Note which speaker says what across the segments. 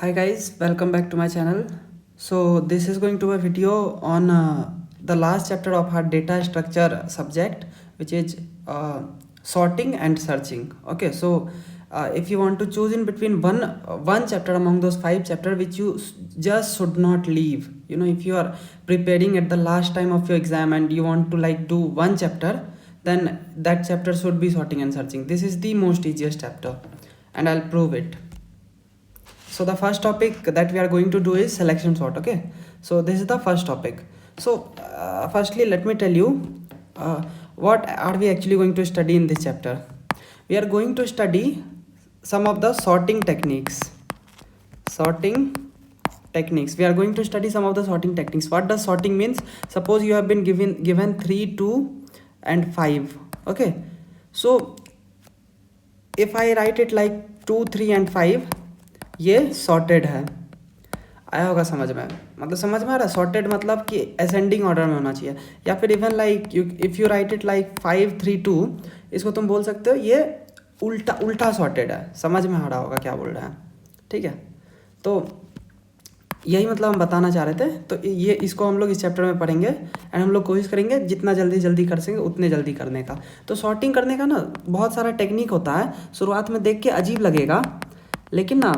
Speaker 1: Hi guys, welcome back to my channel. So this is going to be a video on the last chapter of our data structure subject, which is sorting and searching. Okay, so if you want to choose in between one chapter among those 5 chapters which you just should not leave, if you are preparing at the last time of your exam and you want to like do one chapter, then that chapter should be sorting and searching. This is the most easiest chapter and I'll prove it. So the first topic that we are going to do is selection sort. Okay, so this is the first topic. So firstly let me tell you what are we actually going to study in this chapter. We are going to study some of the sorting techniques. We are going to study some of the sorting techniques. What does sorting means? Suppose you have been given 3, 2 and 5. Okay, so if I write it like 2, 3 and 5, ये sorted है। आया होगा समझ में? मतलब समझ में आ रहा है? सॉर्टेड मतलब कि असेंडिंग ऑर्डर में होना चाहिए, या फिर even like if you right it like 5, 3, 2, इसको तुम बोल सकते हो ये उल्टा सॉर्टेड है। समझ में आ रहा होगा क्या बोल रहे हैं? ठीक है, तो यही मतलब हम बताना चाह रहे थे। तो ये इसको हम लोग इस चैप्टर में पढ़ेंगे एंड हम लोग कोशिश करेंगे जितना जल्दी कर सकेंगे उतने जल्दी करने का। तो सॉर्टिंग करने का ना बहुत सारा टेक्निक होता है। शुरुआत में देख के अजीब लगेगा, लेकिन ना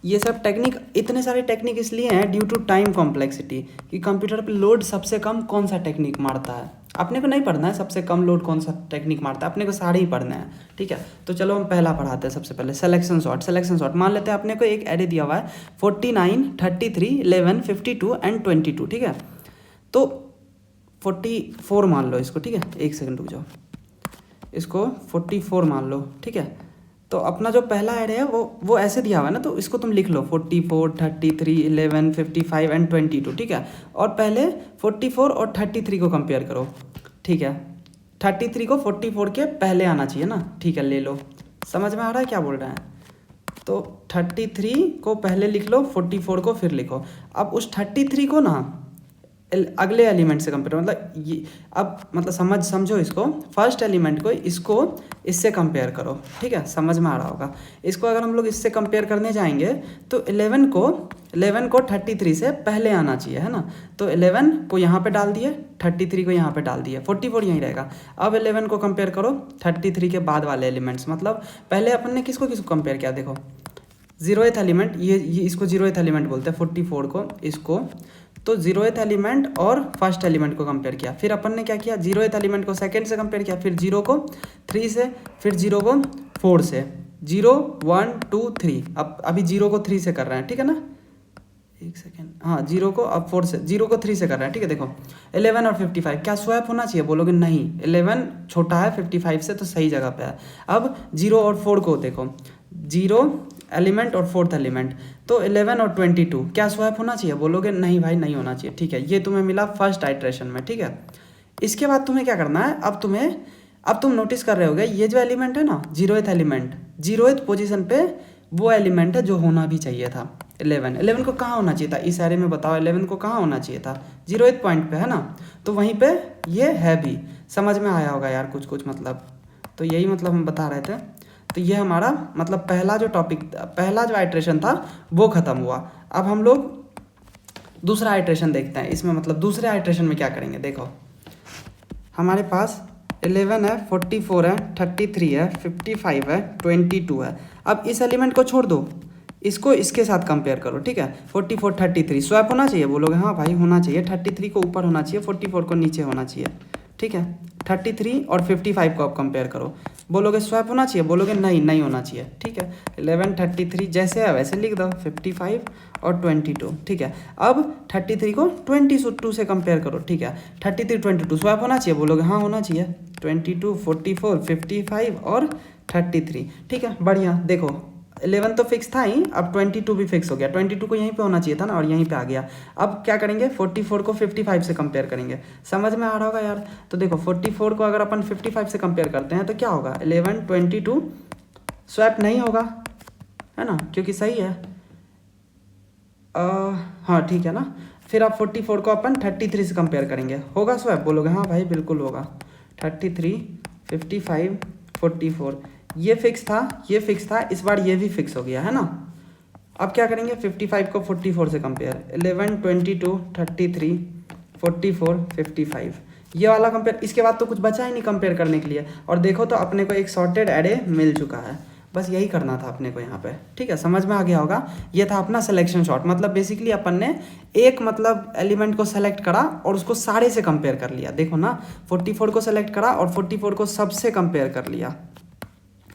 Speaker 1: ये सब टेक्निक, इतने सारे टेक्निक इसलिए हैं ड्यू टू टाइम कॉम्प्लेक्सिटी, कि कंप्यूटर पे लोड सबसे कम कौन सा टेक्निक मारता है। अपने को नहीं पढ़ना है सबसे कम लोड कौन सा टेक्निक मारता है, अपने को सारे ही पढ़ने हैं। ठीक है, तो चलो हम पहला पढ़ाते हैं। सबसे पहले सिलेक्शन सॉर्ट मान लेते हैं अपने को एक एरे दिया हुआ है 49, 33, 11, 52 एंड 22। ठीक है, तो 44 मान लो इसको। ठीक है, एक सेकंड रुक जाओ, इसको 44 मान लो। ठीक है, तो अपना जो पहला एरे है वो ऐसे दिया हुआ है ना, तो इसको तुम लिख लो 44, 33, 11, 55 एंड 22। ठीक है, और पहले 44 और 33 को कंपेयर करो। ठीक है, 33 को 44 के पहले आना चाहिए ना। ठीक है, ले लो। समझ में आ रहा है क्या बोल रहे हैं? तो 33 को पहले लिख लो, 44 को फिर लिखो। अब उस 33 को ना अगले एलिमेंट से कंपेयर, मतलब ये अब मतलब समझो इसको, फर्स्ट एलिमेंट को इससे कंपेयर करो। ठीक है, समझ में आ रहा होगा। इसको अगर हम लोग इससे कंपेयर करने जाएंगे तो 11 को 33 से पहले आना चाहिए, है ना। तो 11 को यहाँ पे डाल दिए, 33 को यहाँ पे डाल दिए, 44 यहीं रहेगा। अब 11 को कंपेयर करो 33 के बाद वाले एलिमेंट्स, मतलब पहले अपन ने किसको कंपेयर किया, देखो 0th एलिमेंट, ये इसको 0th एलिमेंट बोलते हैं 44 को, इसको तो 0th एलिमेंट और फर्स्ट एलिमेंट को कंपेयर किया। फिर अपन ने क्या किया, 0th एलिमेंट को सेकंड से कंपेयर किया, फिर 0 को 3 से, फिर 0 को 4 से। 0, 1, 2, 3, अब अभी 0 को 3 से कर रहे हैं। ठीक है ना, एक सेकेंड, हाँ 0 को अब 4 से, 0 को 3 से कर रहे हैं। ठीक है, देखो 11 और 55 क्या स्वैप होना चाहिए? बोलोगे नहीं, 11 छोटा है 55 से, तो सही जगह पे है। अब 0 और 4 को देखो, 0 एलिमेंट और 4th एलिमेंट, तो 11 और 22 क्या स्वैप होना चाहिए? बोलोगे नहीं भाई, नहीं होना चाहिए। ठीक है, ये तुम्हें मिला फर्स्ट आइट्रेशन में। ठीक है, इसके बाद तुम्हें क्या करना है, अब तुम नोटिस कर रहे होगे ये जो एलिमेंट है ना, 0th एलिमेंट, 0th पोजीशन पे वो एलिमेंट है जो होना भी चाहिए था। 11 को कहाँ होना चाहिए था इस एरे में? बताओ 11 को कहाँ होना चाहिए था? 0th पॉइंट पे, है ना। तो वहीं पे ये है भी। समझ में आया होगा यार कुछ मतलब। तो यही मतलब हम बता रहे थे। तो ये हमारा मतलब पहला जो आइट्रेशन था वो ख़त्म हुआ। अब हम लोग दूसरा आइट्रेशन देखते हैं। इसमें मतलब दूसरे आइट्रेशन में क्या करेंगे, देखो हमारे पास 11 है, 44 है, 33 है, 55 है, 22 है। अब इस एलिमेंट को छोड़ दो, इसको इसके साथ कंपेयर करो। ठीक है, 44, 33 स्वैप होना चाहिए? बोलोगे हाँ भाई होना चाहिए। 33 को ऊपर होना चाहिए, 44 को नीचे होना चाहिए। ठीक है, 33 और 55 को आप कंपेयर करो, बोलोगे स्वैप होना चाहिए? बोलोगे नहीं होना चाहिए। ठीक है, 11, 33 जैसे है वैसे लिख दो, 55 और 22। ठीक है, अब 33 को 22 से कंपेयर करो। ठीक है, 33, 22 स्वैप होना चाहिए? बोलोगे हाँ होना चाहिए। 22, 44, 55 और 33। ठीक है, बढ़िया। देखो 11 तो फिक्स था ही, अब 22 भी फिक्स हो गया। 22 को यहीं पे होना चाहिए था ना, और यहीं पे आ गया। अब क्या करेंगे, 44 को 55 से कंपेयर करेंगे। समझ में आ रहा होगा यार। तो देखो 44 को अगर अपन 55 से कंपेयर करते हैं तो क्या होगा, 11, 22 स्वैप नहीं होगा, है ना, क्योंकि सही है। हाँ ठीक है ना। फिर आप 44 को अपन 33 से कंपेयर करेंगे, होगा स्वैप? बोलोगे हाँ भाई बिल्कुल होगा। 33, 55, 44 ये फिक्स था, इस बार ये भी फिक्स हो गया, है ना। अब क्या करेंगे 55 को 44 से कंपेयर, 11, 22, 33, 44, 55, ये वाला कंपेयर। इसके बाद तो कुछ बचा ही नहीं कंपेयर करने के लिए। और देखो तो अपने को एक सॉर्टेड एरे मिल चुका है। बस यही करना था अपने को यहाँ पे, ठीक है, समझ में आ गया होगा। ये था अपना सिलेक्शन शॉट। मतलब बेसिकली अपन ने एक मतलब एलिमेंट को सेलेक्ट करा और उसको सारे से कंपेयर कर लिया। देखो ना 44 को सेलेक्ट करा और 44 को सबसे कंपेयर कर लिया,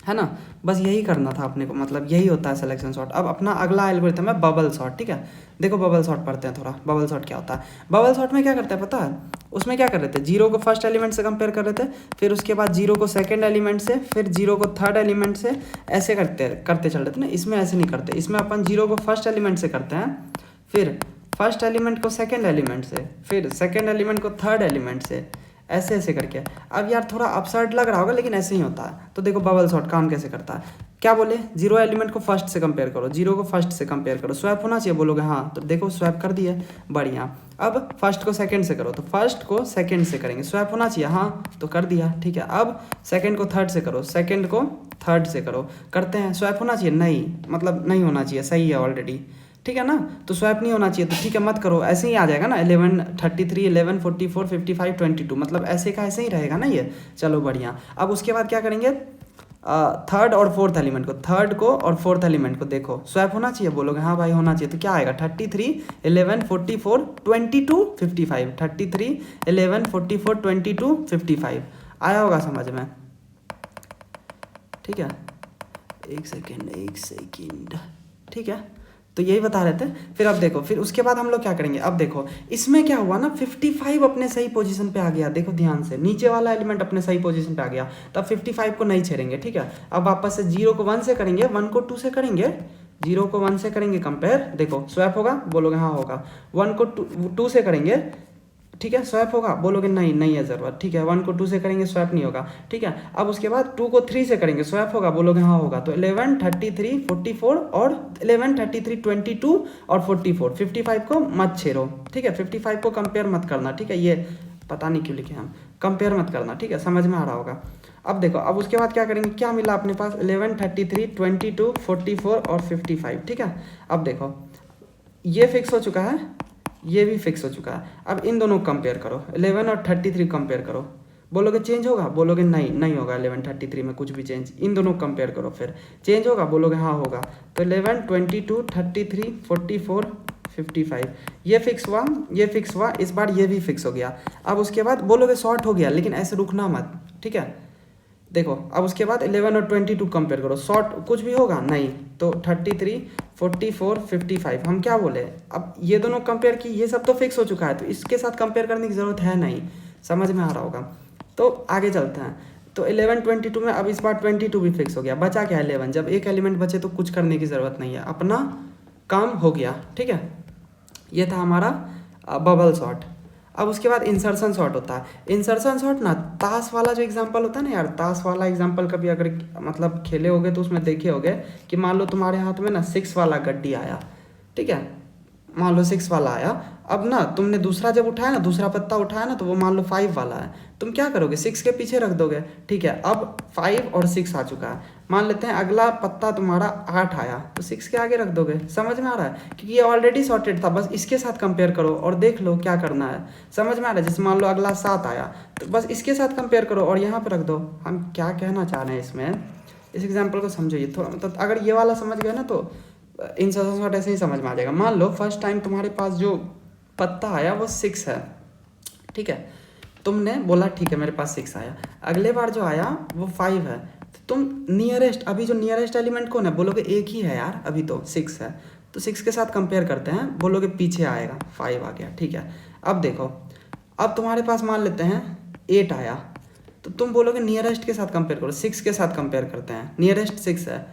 Speaker 1: है ना। बस यही करना था अपने को, मतलब यही होता है सिलेक्शन शॉट। अब अपना अगला एल्गोरिथम है बबल शॉट, ठीक है। देखो बबल शॉट पढ़ते हैं थोड़ा। बबल शॉट क्या होता है? बबल शॉट में क्या करते हैं पता है? उसमें क्या कर रहे थे, जीरो को फर्स्ट एलिमेंट से कंपेयर कर रहे थे, फिर उसके बाद जीरो को सेकंड एलिमेंट से, फिर जीरो को थर्ड एलिमेंट से, ऐसे करते चल रहे थे ना। इसमें ऐसे नहीं करते, इसमें अपन जीरो को फर्स्ट एलिमेंट से करते हैं, फिर फर्स्ट एलिमेंट को सेकंड एलिमेंट से, फिर सेकंड एलिमेंट को थर्ड एलिमेंट से, ऐसे ऐसे करके। अब यार थोड़ा अपसर्ड लग रहा होगा लेकिन ऐसे ही होता है। तो देखो बबल शॉट काम कैसे करता है। क्या बोले, जीरो एलिमेंट को फर्स्ट से कंपेयर करो, जीरो को फर्स्ट से कंपेयर करो, स्वैप होना चाहिए, बोलोगे हाँ, तो देखो स्वैप कर दिया, बढ़िया। अब फर्स्ट को सेकंड से करो, तो फर्स्ट को सेकंड से करेंगे, स्वैप होना चाहिए, हाँ, तो कर दिया, ठीक है। अब सेकंड को थर्ड से करो, सेकंड को थर्ड से करो, करते हैं, स्वैप होना चाहिए, नहीं, मतलब नहीं होना चाहिए, सही है ऑलरेडी, ठीक है ना। तो स्वैप नहीं होना चाहिए, तो ठीक है मत करो, ऐसे ही आ जाएगा ना। 11, 33, 11, 44, 55, 22, मतलब ऐसे का ऐसे ही रहेगा ना ये। चलो बढ़िया। अब उसके बाद क्या करेंगे, थर्ड और फोर्थ एलिमेंट को, थर्ड को और फोर्थ एलिमेंट को देखो, स्वैप होना चाहिए, बोलोगे हाँ भाई होना चाहिए, तो क्या आएगा 33, 11, 44, 22, 55, 33, 11, 44, 22, 55, आया होगा समझ में, ठीक है। एक सेकेंड, ठीक है। तो यही बता रहे थे। फिर अब देखो, फिर उसके बाद हम लोग क्या करेंगे, अब देखो इसमें क्या हुआ ना, 55 अपने सही पोजीशन पे आ गया, देखो ध्यान से, नीचे वाला एलिमेंट अपने सही पोजीशन पे आ गया, तो अब 55 को नहीं छेड़ेंगे, ठीक है। अब वापस से 0 को 1 से करेंगे, 1 को 2 से करेंगे, 0 को 1 से करेंगे कंपेयर, देखो स्वैप होगा, बोलोगे हाँ होगा। 1 को 2 से करेंगे, ठीक है, स्वैप होगा, बोलोगे नहीं है ज़रूरत, ठीक है। 1 को 2 से करेंगे, स्वैप नहीं होगा, ठीक है। अब उसके बाद 2 को 3 से करेंगे, स्वैप होगा, बोलोगे हाँ होगा। तो 11, 33, 44 और 11, 33, 22 और 44, 55 को मत छेड़ो, ठीक है। 55 को कंपेयर मत करना, ठीक है। ये पता नहीं क्यों लिखे हम, कंपेयर मत करना, ठीक है, समझ में आ रहा होगा। अब देखो, अब उसके बाद क्या करेंगे, क्या मिला अपने पास, 11, 33, 22, 44 और 55, ठीक है। अब देखो ये फिक्स हो चुका है, ये भी फिक्स हो चुका है। अब इन दोनों को कंपेयर करो, 11 और 33 कंपेयर करो, बोलोगे चेंज होगा, बोलोगे नहीं होगा, 11, 33 में कुछ भी चेंज। इन दोनों को कंपेयर करो, फिर चेंज होगा, बोलोगे हाँ होगा। तो 11, 22, 33, 44, 55, ये फिक्स हुआ, ये फिक्स हुआ, इस बार ये भी फिक्स हो गया। अब उसके बाद बोलोगे शॉर्ट हो गया, लेकिन ऐसे रुकना मत, ठीक है। देखो अब उसके बाद 11 और 22 कंपेयर करो, शॉर्ट कुछ भी होगा नहीं, तो 33, 44, 55, हम क्या बोले, अब ये दोनों कंपेयर की, ये सब तो फिक्स हो चुका है, तो इसके साथ कंपेयर करने की ज़रूरत है नहीं, समझ में आ रहा होगा। तो आगे चलते हैं। तो 11, 22 में अब इस बार 22 भी फिक्स हो गया, बचा क्या 11, जब एक एलिमेंट बचे तो कुछ करने की ज़रूरत नहीं है, अपना काम हो गया, ठीक है। ये था हमारा बबल शॉट। अब उसके बाद इंसर्शन शॉट होता है। इंसर्शन शॉट ना ताश वाला जो एग्जांपल होता है ना यार, ताश वाला एग्जांपल कभी अगर मतलब खेले होगे तो उसमें देखे होगे कि मान लो तुम्हारे हाथ में ना 6 वाला गड्डी आया, ठीक है, मान लो 6 वाला आया। अब ना तुमने दूसरा जब उठाया ना, दूसरा पत्ता उठाया ना, तो वो मान लो 5 वाला है, तुम क्या करोगे, 6 के पीछे रख दोगे, ठीक है। अब 5 और 6 आ चुका है, मान लेते हैं अगला पत्ता तुम्हारा 8 आया, तो 6 के आगे रख दोगे, समझ में आ रहा है, क्योंकि ये ऑलरेडी सॉर्टेड था, बस इसके साथ कंपेयर करो और देख लो क्या करना है, समझ में आ रहा है। जैसे मान लो अगला 7 आया, तो बस इसके साथ कंपेयर करो और यहाँ पर रख दो। हम क्या कहना चाह रहे हैं इसमें, इस एग्जाम्पल को समझो, ये थोड़ा मतलब अगर ये वाला समझ गए ना तो इंसर्शन शॉट ऐसे ही समझ में आ जाएगा। मान लो फर्स्ट टाइम तुम्हारे पास जो पत्ता आया वो 6 है, ठीक है, तुमने बोला ठीक है मेरे पास 6 आया, अगले बार जो आया वो 5 है, तो तुम नियरेस्ट, अभी जो नियरेस्ट एलिमेंट कौन है, बोलोगे एक ही है यार, अभी तो 6 है, तो 6 के साथ कंपेयर करते हैं, बोलोगे पीछे आएगा 5 आ गया, ठीक है। अब देखो, अब तुम्हारे पास मान लेते हैं 8 आया, तो तुम बोलोगे नियरेस्ट के साथ कंपेयर करो, 6 के साथ कंपेयर करते हैं, नियरेस्ट 6 है,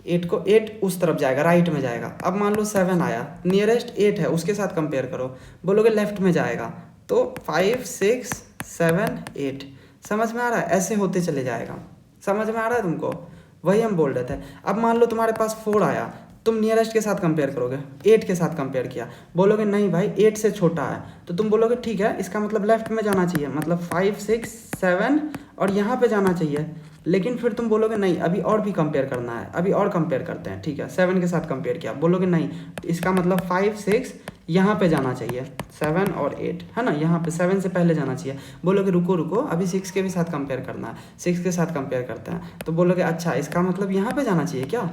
Speaker 1: 8 उस तरफ जाएगा, राइट में जाएगा। अब मान लो 7 आया, नियरेस्ट 8 है, उसके साथ कंपेयर करो, बोलोगे लेफ्ट में जाएगा, तो 5, 6, 7, 8, समझ में आ रहा है, ऐसे होते चले जाएगा, समझ में आ रहा है तुमको, वही हम बोल रहे थे। अब मान लो तुम्हारे पास 4 आया, तुम नियरेस्ट के साथ कंपेयर करोगे, 8 के साथ कंपेयर किया, बोलोगे नहीं भाई 8 से छोटा है, तो तुम बोलोगे ठीक है, इसका मतलब लेफ्ट में जाना चाहिए, मतलब 5, 6, 7 और यहाँ पे जाना चाहिए, लेकिन फिर तुम बोलोगे नहीं अभी और भी कंपेयर करना है, अभी और कंपेयर करते हैं, ठीक है 7 के साथ कंपेयर किया, बोलोगे नहीं इसका मतलब 5 6 यहाँ पे जाना चाहिए, 7 और 8 है ना, यहाँ पे 7 से पहले जाना चाहिए। बोलोगे रुको रुको अभी 6 के भी साथ कंपेयर करना है, 6 के साथ कंपेयर करते हैं, तो बोलोगे अच्छा इसका मतलब यहाँ पे जाना चाहिए क्या,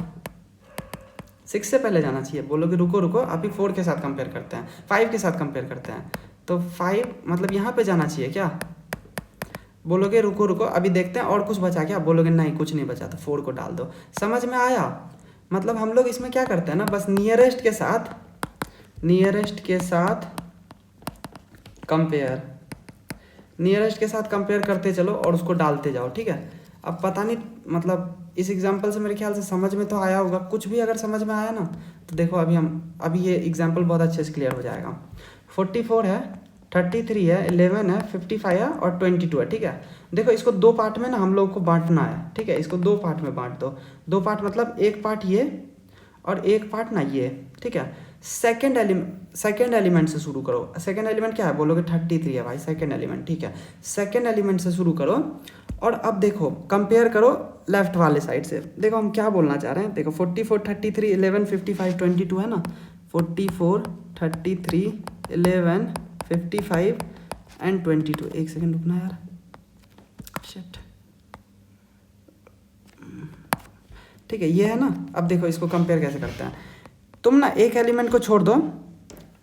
Speaker 1: 6 से पहले जाना चाहिए। बोलोगे रुको रुको अभी 4 के साथ कंपेयर करते हैं, 5 के साथ कंपेयर करते हैं, तो 5 मतलब यहाँ पे जाना चाहिए क्या, बोलोगे रुको रुको अभी देखते हैं और कुछ बचा क्या, बोलोगे नहीं कुछ नहीं बचा, तो 4 को डाल दो। समझ में आया। मतलब हम लोग इसमें क्या करते हैं ना, बस नियरेस्ट के साथ कंपेयर, नियरेस्ट के साथ कंपेयर करते चलो और उसको डालते जाओ, ठीक है। अब पता नहीं मतलब इस एग्जाम्पल से मेरे ख्याल से समझ में तो आया होगा, कुछ भी अगर समझ में आया ना तो देखो अभी ये एग्जाम्पल बहुत अच्छे से क्लियर हो जाएगा। 44 है, 33 है, 11 है, 55 है और 22 है, ठीक है। देखो इसको दो पार्ट में ना हम लोग को बांटना है, ठीक है, इसको दो पार्ट में बांट दो, दो पार्ट मतलब एक पार्ट ये और एक पार्ट ना ये, ठीक है। सेकेंड एलिमेंट से शुरू करो। सेकेंड एलिमेंट क्या है, बोलोगे 33 है भाई सेकेंड एलिमेंट, ठीक है। सेकेंड एलिमेंट से शुरू करो और अब देखो कंपेयर करो लेफ्ट वाले साइड से। देखो हम क्या बोलना चाह रहे हैं, देखो 44 33 11 55 22 है ना, 44 33 11 55 एंड 22। एक सेकेंड रुकना यार, शिट, ठीक है ये है ना। अब देखो इसको कंपेयर कैसे करते हैं, तुम ना एक एलिमेंट को छोड़ दो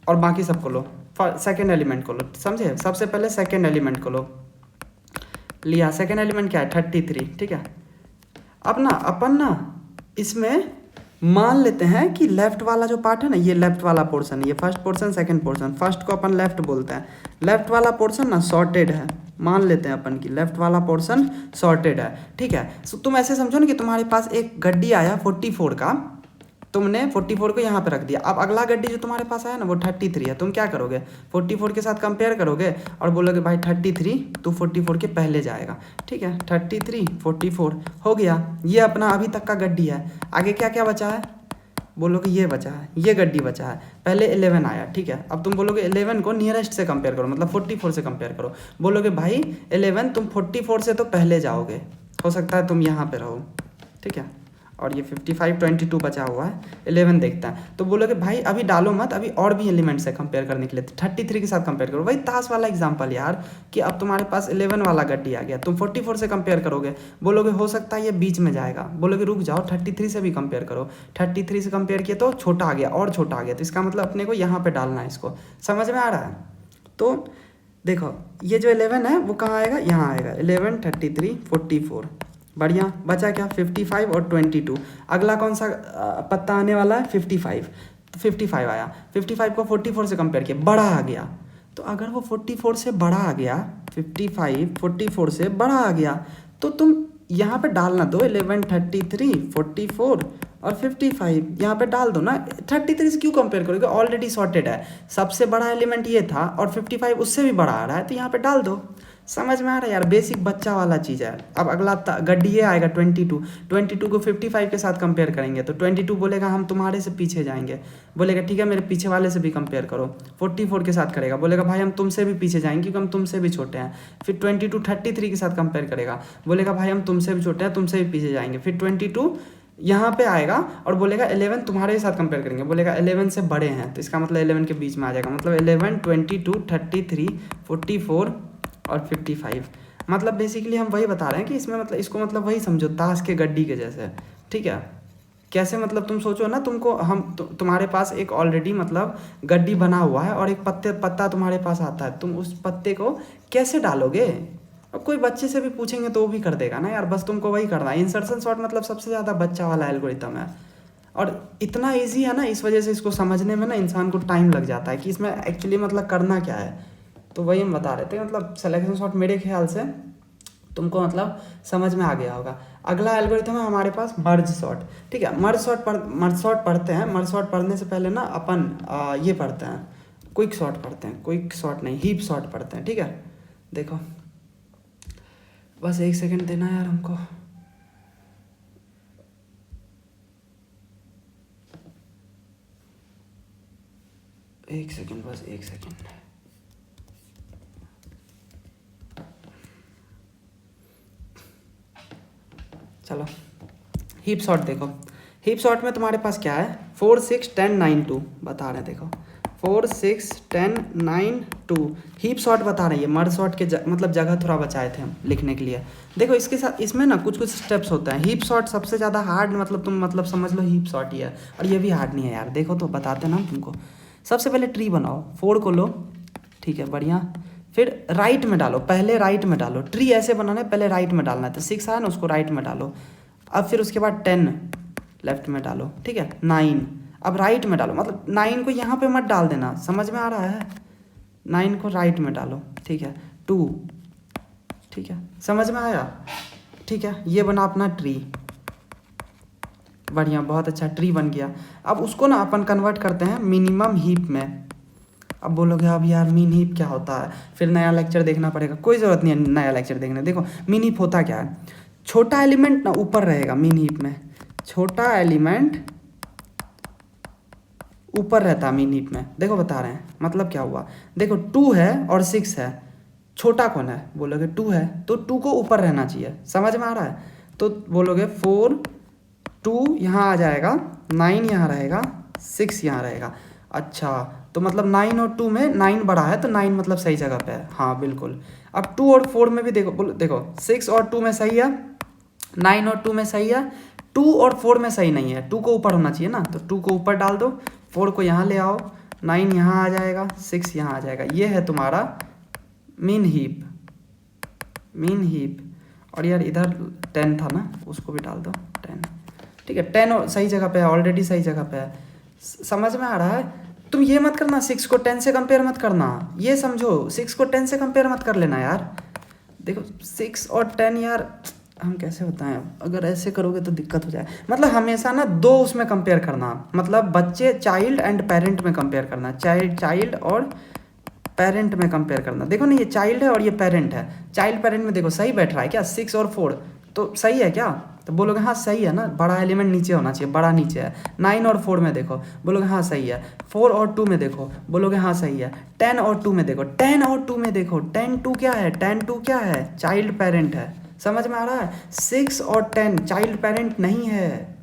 Speaker 1: और बाकी सबको लो, सेकेंड एलिमेंट को लो, समझे। सबसे पहले सेकेंड एलिमेंट को लो, लिया, सेकेंड एलिमेंट क्या है 33, ठीक है। अब ना अपन ना इसमें मान लेते हैं कि लेफ्ट वाला जो पार्ट है ना, ये लेफ्ट वाला पोर्शन है, ये first portion second portion, first को अपन लेफ्ट बोलते हैं, लेफ्ट वाला पोर्शन ना सॉर्टेड है, मान लेते हैं अपन की लेफ्ट वाला पोर्शन सॉर्टेड है, ठीक है। सो तुम ऐसे समझो ना कि तुम्हारे पास एक गड्डी आया 44 का, तुमने 44 को यहाँ पे रख दिया। अब अगला गड्डी जो तुम्हारे पास आया ना वो 33 है, तुम क्या करोगे 44 के साथ कंपेयर करोगे और बोलोगे भाई 33 तो 44 के पहले जाएगा, ठीक है। 33 44 हो गया, ये अपना अभी तक का गड्डी है। आगे क्या क्या बचा है, बोलोगे ये बचा है, ये गड्डी बचा है, पहले 11 आया, ठीक है। अब तुम बोलोगे 11 को नियरेस्ट से कंपेयर करो, मतलब 44 से कंपेयर करो। बोलोगे भाई 11 तुम 44 से तो पहले जाओगे, हो सकता है तुम यहाँ पे रहो, ठीक है। और ये 55 22 बचा हुआ है, 11 देखता है, तो बोलोगे भाई अभी डालो मत, अभी और भी एलिमेंट से कंपेयर करने के लिए 33 के साथ कंपेयर करो। वही ताश वाला एग्जांपल यार, कि अब तुम्हारे पास 11 वाला गड्डी आ गया, तुम 44 से कंपेयर करोगे, बोलोगे हो सकता है ये बीच में जाएगा, बोलोगे रुक जाओ 33 से भी कंपेयर करो, 33 से कंपेयर किया तो छोटा आ गया और छोटा आ गया, तो इसका मतलब अपने को यहाँ पर डालना है, इसको समझ में आ रहा है। तो देखो ये जो 11 है वो कहाँ आएगा, यहाँ आएगा, 11 33 44, बढ़िया। बचा क्या 55 और 22। अगला कौन सा पत्ता आने वाला है 55, तो 55 आया, 55 को 44 से कंपेयर किया, बड़ा आ गया। तो अगर वो 44 से बड़ा आ गया, 55 44 से बड़ा आ गया, तो तुम यहाँ पे डालना दो 11 33 44 और 55 यहाँ पे डाल दो ना। 33 से क्यों कंपेयर करोगे, ऑलरेडी सॉर्टेड है, सबसे बड़ा एलिमेंट ये था और 55 उससे भी बड़ा आ रहा है, तो यहाँ पे डाल दो। समझ में आ रहा है यार, बेसिक बच्चा वाला चीज़ है। अब अगला गड्डी ये आएगा 22 को 55 के साथ कंपेयर करेंगे, तो 22 बोलेगा हम तुम्हारे से पीछे जाएंगे, बोलेगा ठीक है मेरे पीछे वाले से भी कंपेयर करो। 44 के साथ करेगा, बोलेगा भाई हम तुमसे भी पीछे जाएंगे क्योंकि हम तुमसे भी छोटे हैं। फिर 22 33 के साथ कंपेयर करेगा, बोलेगा भाई हम तुमसे भी छोटे हैं, तुमसे भी पीछे जाएंगे। फिर 22 यहाँ पे आएगा और बोलेगा 11 तुम्हारे साथ कंपेयर करेंगे, बोलेगा 11 से बड़े हैं, तो इसका मतलब 11 के बीच में आ जाएगा, मतलब 11 22 33 44 और 55। मतलब बेसिकली हम वही बता रहे हैं कि इसमें मतलब इसको मतलब वही समझो ताश के गड्डी के जैसे, ठीक है। कैसे मतलब तुम सोचो ना, तुमको हम तुम्हारे पास एक ऑलरेडी मतलब गड्डी बना हुआ है और एक पत्ता तुम्हारे पास आता है, तुम उस पत्ते को कैसे डालोगे। अब कोई बच्चे से भी पूछेंगे तो वो भी कर देगा ना यार, बस तुमको वही करना है। इंसर्शन सॉर्ट मतलब सबसे ज़्यादा बच्चा वाला एल्गोरिथम है और इतना ईजी है ना, इस वजह से इसको समझने में ना इंसान को टाइम लग जाता है कि इसमें एक्चुअली मतलब करना क्या है। तो वही हम बता रहे थे, मतलब सिलेक्शन सॉर्ट मेरे ख्याल से तुमको मतलब समझ में आ गया होगा। अगला एल्गोरिथम है हमारे पास मर्ज सॉर्ट, ठीक है। मर्ज सॉर्ट पढ़ते हैं। मर्ज सॉर्ट पढ़ने से पहले ना अपन ये पढ़ते हैं, क्विक सॉर्ट पढ़ते हैं, क्विक सॉर्ट नहीं हीप सॉर्ट पढ़ते हैं, ठीक है। देखो बस एक सेकंड देना यार हमको, एक सेकंड, बस एक सेकंड। चलो हीप सॉर्ट देखो, हीप सॉर्ट में तुम्हारे पास क्या है 4 6 10 9 2 बता रहे हैं। देखो 4 6 10 9 2 हीप सॉर्ट बता रहे हैं। ये मर्ज सॉर्ट के मतलब जगह थोड़ा बचाए थे हम लिखने के लिए। देखो इसके साथ इसमें ना कुछ कुछ स्टेप्स होते हैं। हीप सॉर्ट सबसे ज़्यादा हार्ड मतलब तुम मतलब समझ लो हीप सॉर्ट ही है, और ये भी हार्ड नहीं है यार। देखो तो बताते ना हम तुमको। सबसे पहले ट्री बनाओ, 4 को लो, ठीक है बढ़िया, फिर राइट में डालो, पहले राइट में डालो। ट्री ऐसे बनाना है, पहले राइट में डालना है, तो 6 आया ना उसको राइट में डालो। अब फिर उसके बाद 10 लेफ्ट में डालो, ठीक है 9 अब राइट में डालो, मतलब 9 को यहाँ पे मत डाल देना, समझ में आ रहा है। 9 को राइट में डालो, ठीक है 2, ठीक है समझ में आया, ठीक है। ये बना अपना ट्री, बढ़िया बहुत अच्छा ट्री बन गया। अब उसको ना अपन कन्वर्ट करते हैं मिनिमम हीप में। अब बोलोगे अब यार मीन हीप क्या होता है, फिर नया लेक्चर देखना पड़ेगा। कोई ज़रूरत नहीं है नया लेक्चर देखने। देखो मीन हीप होता क्या है, छोटा एलिमेंट ना ऊपर रहेगा मीन हीप में, छोटा एलिमेंट ऊपर रहता है मीन हीप में। देखो बता रहे हैं मतलब क्या हुआ, देखो 2 है और 6 है, छोटा कौन है, बोलोगे 2 है, तो 2 को ऊपर रहना चाहिए, समझ में आ रहा है। तो बोलोगे 4 2 यहाँ आ जाएगा, 9 यहाँ रहेगा, 6 यहाँ रहेगा। अच्छा तो मतलब 9 और 2 में 9 बड़ा है, तो 9 मतलब सही जगह पे है, हाँ बिल्कुल। अब 2 और 4 में भी देखो, बोलो देखो 6 और 2 में सही है, 9 और 2 में सही है, 2 और 4 में सही नहीं है, 2 को ऊपर होना चाहिए ना, तो 2 को ऊपर डाल दो, 4 को यहाँ ले आओ, 9 यहाँ आ जाएगा, 6 यहाँ आ जाएगा। ये है तुम्हारा मीन हीप, मीन हीप। और यार इधर 10 था ना, उसको भी डाल दो 10, ठीक है 10 सही जगह पे है, ऑलरेडी सही जगह पे है, समझ में आ रहा है। तुम ये मत करना 6 को 10 से कंपेयर मत करना, ये समझो 6 को 10 से कंपेयर मत कर लेना यार। देखो 6 और 10 यार हम कैसे बताएं, अगर ऐसे करोगे तो दिक्कत हो जाए। मतलब हमेशा ना 2 उसमें कंपेयर करना, मतलब बच्चे चाइल्ड एंड पेरेंट में कंपेयर करना, चाइल्ड और पेरेंट में कंपेयर करना। देखो ना ये चाइल्ड है और ये पेरेंट है, चाइल्ड पेरेंट में देखो सही बैठ रहा है क्या, 6 और 4 तो सही है क्या, तो बोलोगे हाँ सही है ना, बड़ा एलिमेंट नीचे होना चाहिए, बड़ा नीचे है। 9 और 4 में देखो, बोलोगे हाँ सही है। 4 और 2 में देखो, बोलोगे हाँ सही है। 10 और 2 में देखो, 10 और 2 में देखो, 10 2 क्या है, 10 2 क्या है, चाइल्ड पेरेंट है, समझ में आ रहा है। 6 और 10 चाइल्ड पेरेंट नहीं है,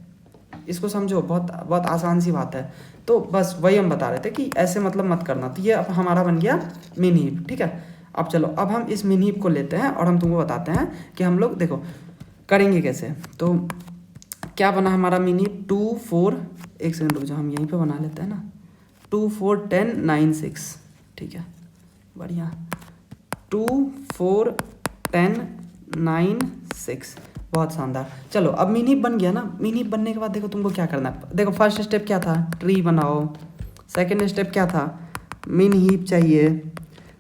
Speaker 1: इसको समझो, बहुत बहुत आसान सी बात है। तो बस वही हम बता रहे थे कि ऐसे मतलब मत करना। तो ये अब हमारा बन गया मिन हीप, ठीक है। अब चलो अब हम इस मिन हीप को लेते हैं और हम तुमको बताते हैं कि हम लोग देखो करेंगे कैसे। तो क्या बना हमारा मिन हीप, 2 4, एक सेकंड रुक जाओ, हम यहीं पे बना लेते हैं ना, 2 4 10 9 6, ठीक है बढ़िया, 2 4 10 9 6, बहुत शानदार। चलो अब मिन हीप बन गया ना। मिन हीप बनने के बाद देखो तुमको क्या करना है। देखो फर्स्ट स्टेप क्या था, ट्री बनाओ। सेकंड स्टेप क्या था, मिन हीप चाहिए।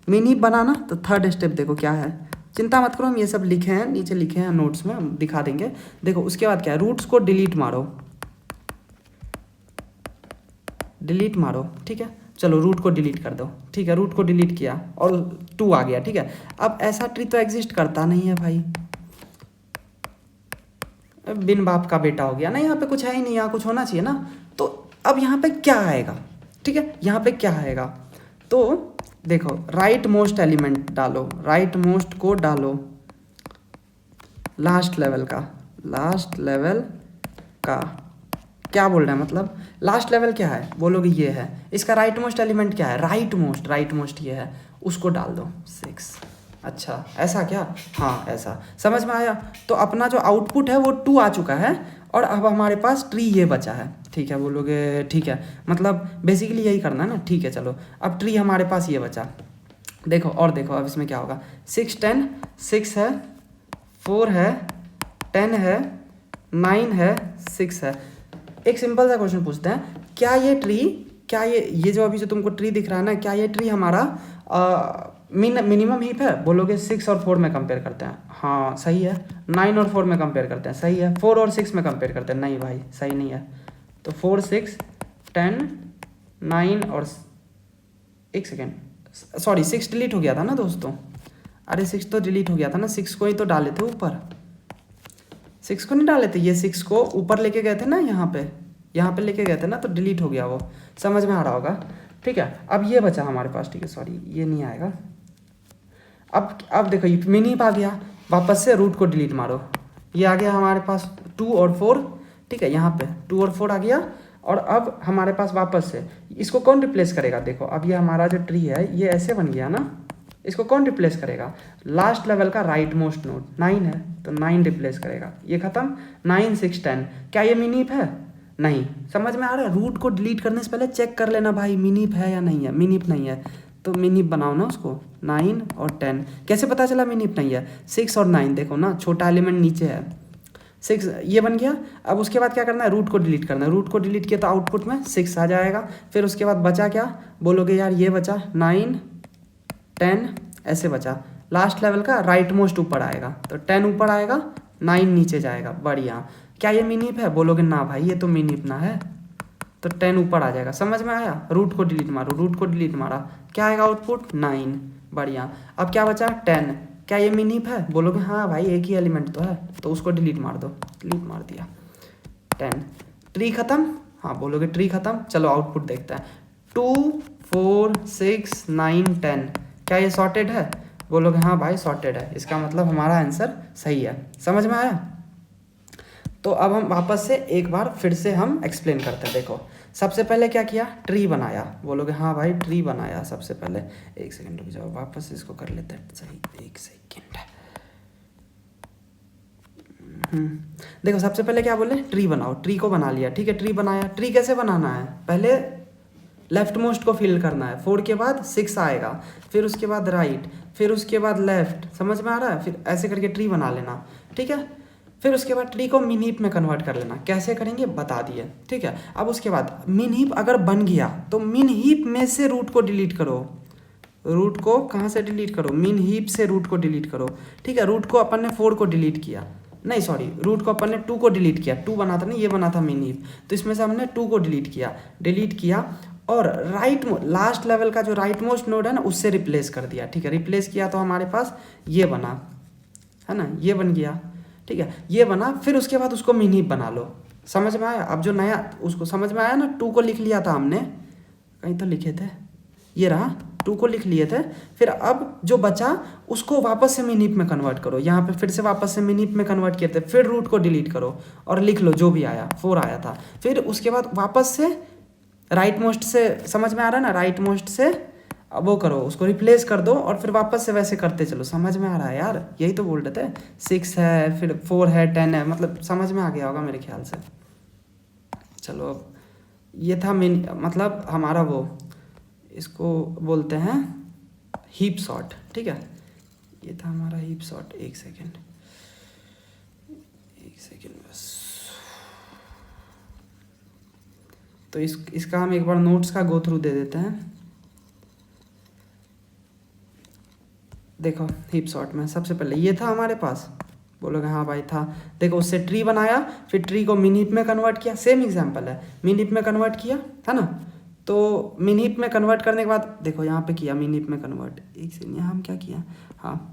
Speaker 1: मिन हीप बनाना, तो थर्ड स्टेप देखो क्या है, चिंता मत करो हम ये सब लिखे हैं, नीचे लिखे हैं नोट्स में, हम दिखा देंगे। देखो उसके बाद क्या है, रूट्स को डिलीट मारो, डिलीट मारो, ठीक है। चलो रूट को डिलीट कर दो, ठीक है रूट को डिलीट किया और 2 आ गया, ठीक है। अब ऐसा ट्री तो एग्जिस्ट करता नहीं है भाई, बिन बाप का बेटा हो गया ना, यहाँ पे कुछ है ही नहीं, यहाँ कुछ होना चाहिए ना। तो अब यहाँ पे क्या आएगा, ठीक है यहाँ पे क्या आएगा, तो देखो राइट मोस्ट एलिमेंट डालो, राइट मोस्ट को डालो, लास्ट लेवल का, लास्ट लेवल का क्या बोल रहे हैं, मतलब लास्ट लेवल क्या है, बोलोगे ये है। इसका राइट मोस्ट एलिमेंट क्या है, राइट मोस्ट ये है, उसको डाल दो 6। अच्छा ऐसा क्या, हाँ ऐसा, समझ में आया। तो अपना जो आउटपुट है वो 2 आ चुका है और अब हमारे पास ट्री ये बचा है, ठीक है बोलोगे ठीक है, मतलब बेसिकली यही करना है ना, ठीक है चलो। अब ट्री हमारे पास ये बचा, देखो और देखो अब इसमें क्या होगा, 6 10 6 है, 4 है, 10 है, 9 है, 6 है। एक सिंपल सा क्वेश्चन पूछते हैं, क्या ये ट्री, क्या ये जो अभी जो तुमको ट्री दिख रहा है ना, क्या ये ट्री हमारा मिनिमम हीप है, बोलोगे 6 और 4 में कंपेयर करते हैं, हाँ सही है। 9 और 4 में कंपेयर करते हैं, सही है। 4 और 6 में कंपेयर करते हैं, नहीं भाई सही नहीं है। तो 4 6 10 9 और एक सेकेंड, सॉरी 6 डिलीट हो गया था ना दोस्तों, अरे 6 तो डिलीट हो गया था ना, 6 को ही तो डाले थे ऊपर, 6 को नहीं डाले थे, ये 6 को ऊपर लेके गए थे ना, यहाँ पे लेके गए थे ना, तो डिलीट हो गया वो, समझ में आ रहा होगा, ठीक है। अब ये बचा हमारे पास, ठीक है सॉरी ये नहीं आएगा। अब देखो मिन हीप आ गया, वापस से रूट को डिलीट मारो, ये आ गया हमारे पास 2 और 4, ठीक है, यहाँ पे 2 और 4 आ गया। और अब हमारे पास वापस से इसको कौन रिप्लेस करेगा, देखो अब ये हमारा जो ट्री है ये ऐसे बन गया ना, इसको कौन रिप्लेस करेगा, लास्ट लेवल का राइट मोस्ट नोड 9 है तो 9 रिप्लेस करेगा, ये खत्म। 9 6 10, क्या ये मिनीप है, नहीं। समझ में आ रहा है, रूट को डिलीट करने से पहले चेक कर लेना भाई मिनीप है या नहीं है, मिनीप नहीं है तो मिनीप बनाओ ना उसको। 9 और 10 कैसे पता चला मिनीप नहीं है, 6 और 9 देखो ना, छोटा एलिमेंट नीचे है, 6 ये बन गया। अब उसके बाद क्या करना है, रूट को डिलीट करना है, रूट को डिलीट किया तो आउटपुट में 6 आ जाएगा। फिर उसके बाद बचा क्या, बोलोगे यार ये बचा 9 10 ऐसे बचा, लास्ट लेवल का राइट मोस्ट ऊपर आएगा तो 10 ऊपर आएगा 9 नीचे जाएगा, बढ़िया। क्या ये मिनीप है, बोलोगे ना भाई ये तो मिनीप ना है, तो 10 ऊपर आ जाएगा। समझ में आया, रूट को डिलीट मारो, रूट को डिलीट मारा, क्या आएगा आउटपुट 9, बढ़िया। अब क्या बचा 10, क्या ये मिनीप है, बोलोगे हाँ भाई एक ही एलिमेंट तो है, तो उसको डिलीट मार दो, डिलीट मार दिया 10। ट्री खत्म, हाँ बोलोगे ट्री खत्म। चलो आउटपुट देखते हैं, 2 4 6 9 10, क्या ये सॉर्टेड है, बोलोगे हाँ भाई सॉर्टेड है, इसका मतलब हमारा आंसर सही है। समझ में आया। तो अब हम वापस से एक बार फिर से हम एक्सप्लेन करते हैं। देखो सबसे पहले क्या किया, ट्री बनाया, बोलोगे हाँ भाई ट्री बनाया सबसे पहले। एक सेकंड रुक जाओ, वापस इसको कर लेते हैं सही, एक सेकंड। देखो सबसे पहले क्या बोले, ट्री बनाओ, ट्री को बना लिया, ठीक है ट्री बनाया। ट्री कैसे बनाना है, पहले लेफ्ट मोस्ट को फिल करना है, 4 के बाद 6 आएगा, फिर उसके बाद राइट, फिर उसके बाद लेफ्ट। समझ में आ रहा है, फिर ऐसे करके ट्री बना लेना, ठीक है। फिर उसके बाद ट्री को मिन हीप में कन्वर्ट कर लेना, कैसे करेंगे बता दिए, ठीक है। अब उसके बाद मिन हीप अगर बन गया तो मिन हीप में से रूट को डिलीट करो, रूट को कहाँ से डिलीट करो, मिन हीप से रूट को डिलीट करो, ठीक है। रूट को अपन ने 4 को डिलीट किया, नहीं सॉरी रूट को अपन ने 2 को डिलीट किया, 2 बना था ना, ये बना था मिन हीप, तो इसमें से हमने 2 को डिलीट किया और राइट लास्ट लेवल का जो राइट मोस्ट नोड है ना उससे रिप्लेस कर दिया, ठीक है। रिप्लेस किया तो हमारे पास ये बना है ना, ये बन गया, ठीक है, ये बना। फिर उसके बाद उसको मिन हीप बना लो। समझ में आया, अब जो नया उसको समझ में आया ना, 2 को लिख लिया था हमने, कहीं तो लिखे थे, ये रहा 2 को लिख लिए थे। फिर अब जो बचा उसको वापस से मिन हीप में कन्वर्ट करो, यहाँ पे फिर से वापस से मिन हीप में कन्वर्ट किए थे, फिर रूट को डिलीट करो और लिख लो जो भी आया, 4 आया था। फिर उसके बाद वापस से राइट मोस्ट से, समझ में आ रहा है ना, राइट मोस्ट से वो करो, उसको रिप्लेस कर दो और फिर वापस से वैसे करते चलो। समझ में आ रहा है यार, यही तो बोल रहे थे, 6 है फिर 4 है 10 है, मतलब समझ में आ गया होगा मेरे ख्याल से। चलो अब ये था मेन, मतलब हमारा वो, इसको बोलते हैं हीप सॉर्ट, ठीक है। ये था हमारा हीप सॉर्ट। एक सेकेंड बस। तो इसका हम एक बार नोट्स का गो थ्रू दे देते हैं। देखो हीप सॉर्ट में सबसे पहले ये था हमारे पास, बोलोगे हाँ भाई था। देखो उससे ट्री बनाया, फिर ट्री को मिन हीप में कन्वर्ट किया, सेम एग्जांपल है, मिन हीप में कन्वर्ट किया है ना। तो मिन हीप में कन्वर्ट करने के बाद देखो यहाँ पे किया मिन हीप में कन्वर्ट, एक सेकंड यहाँ हम क्या किया, हाँ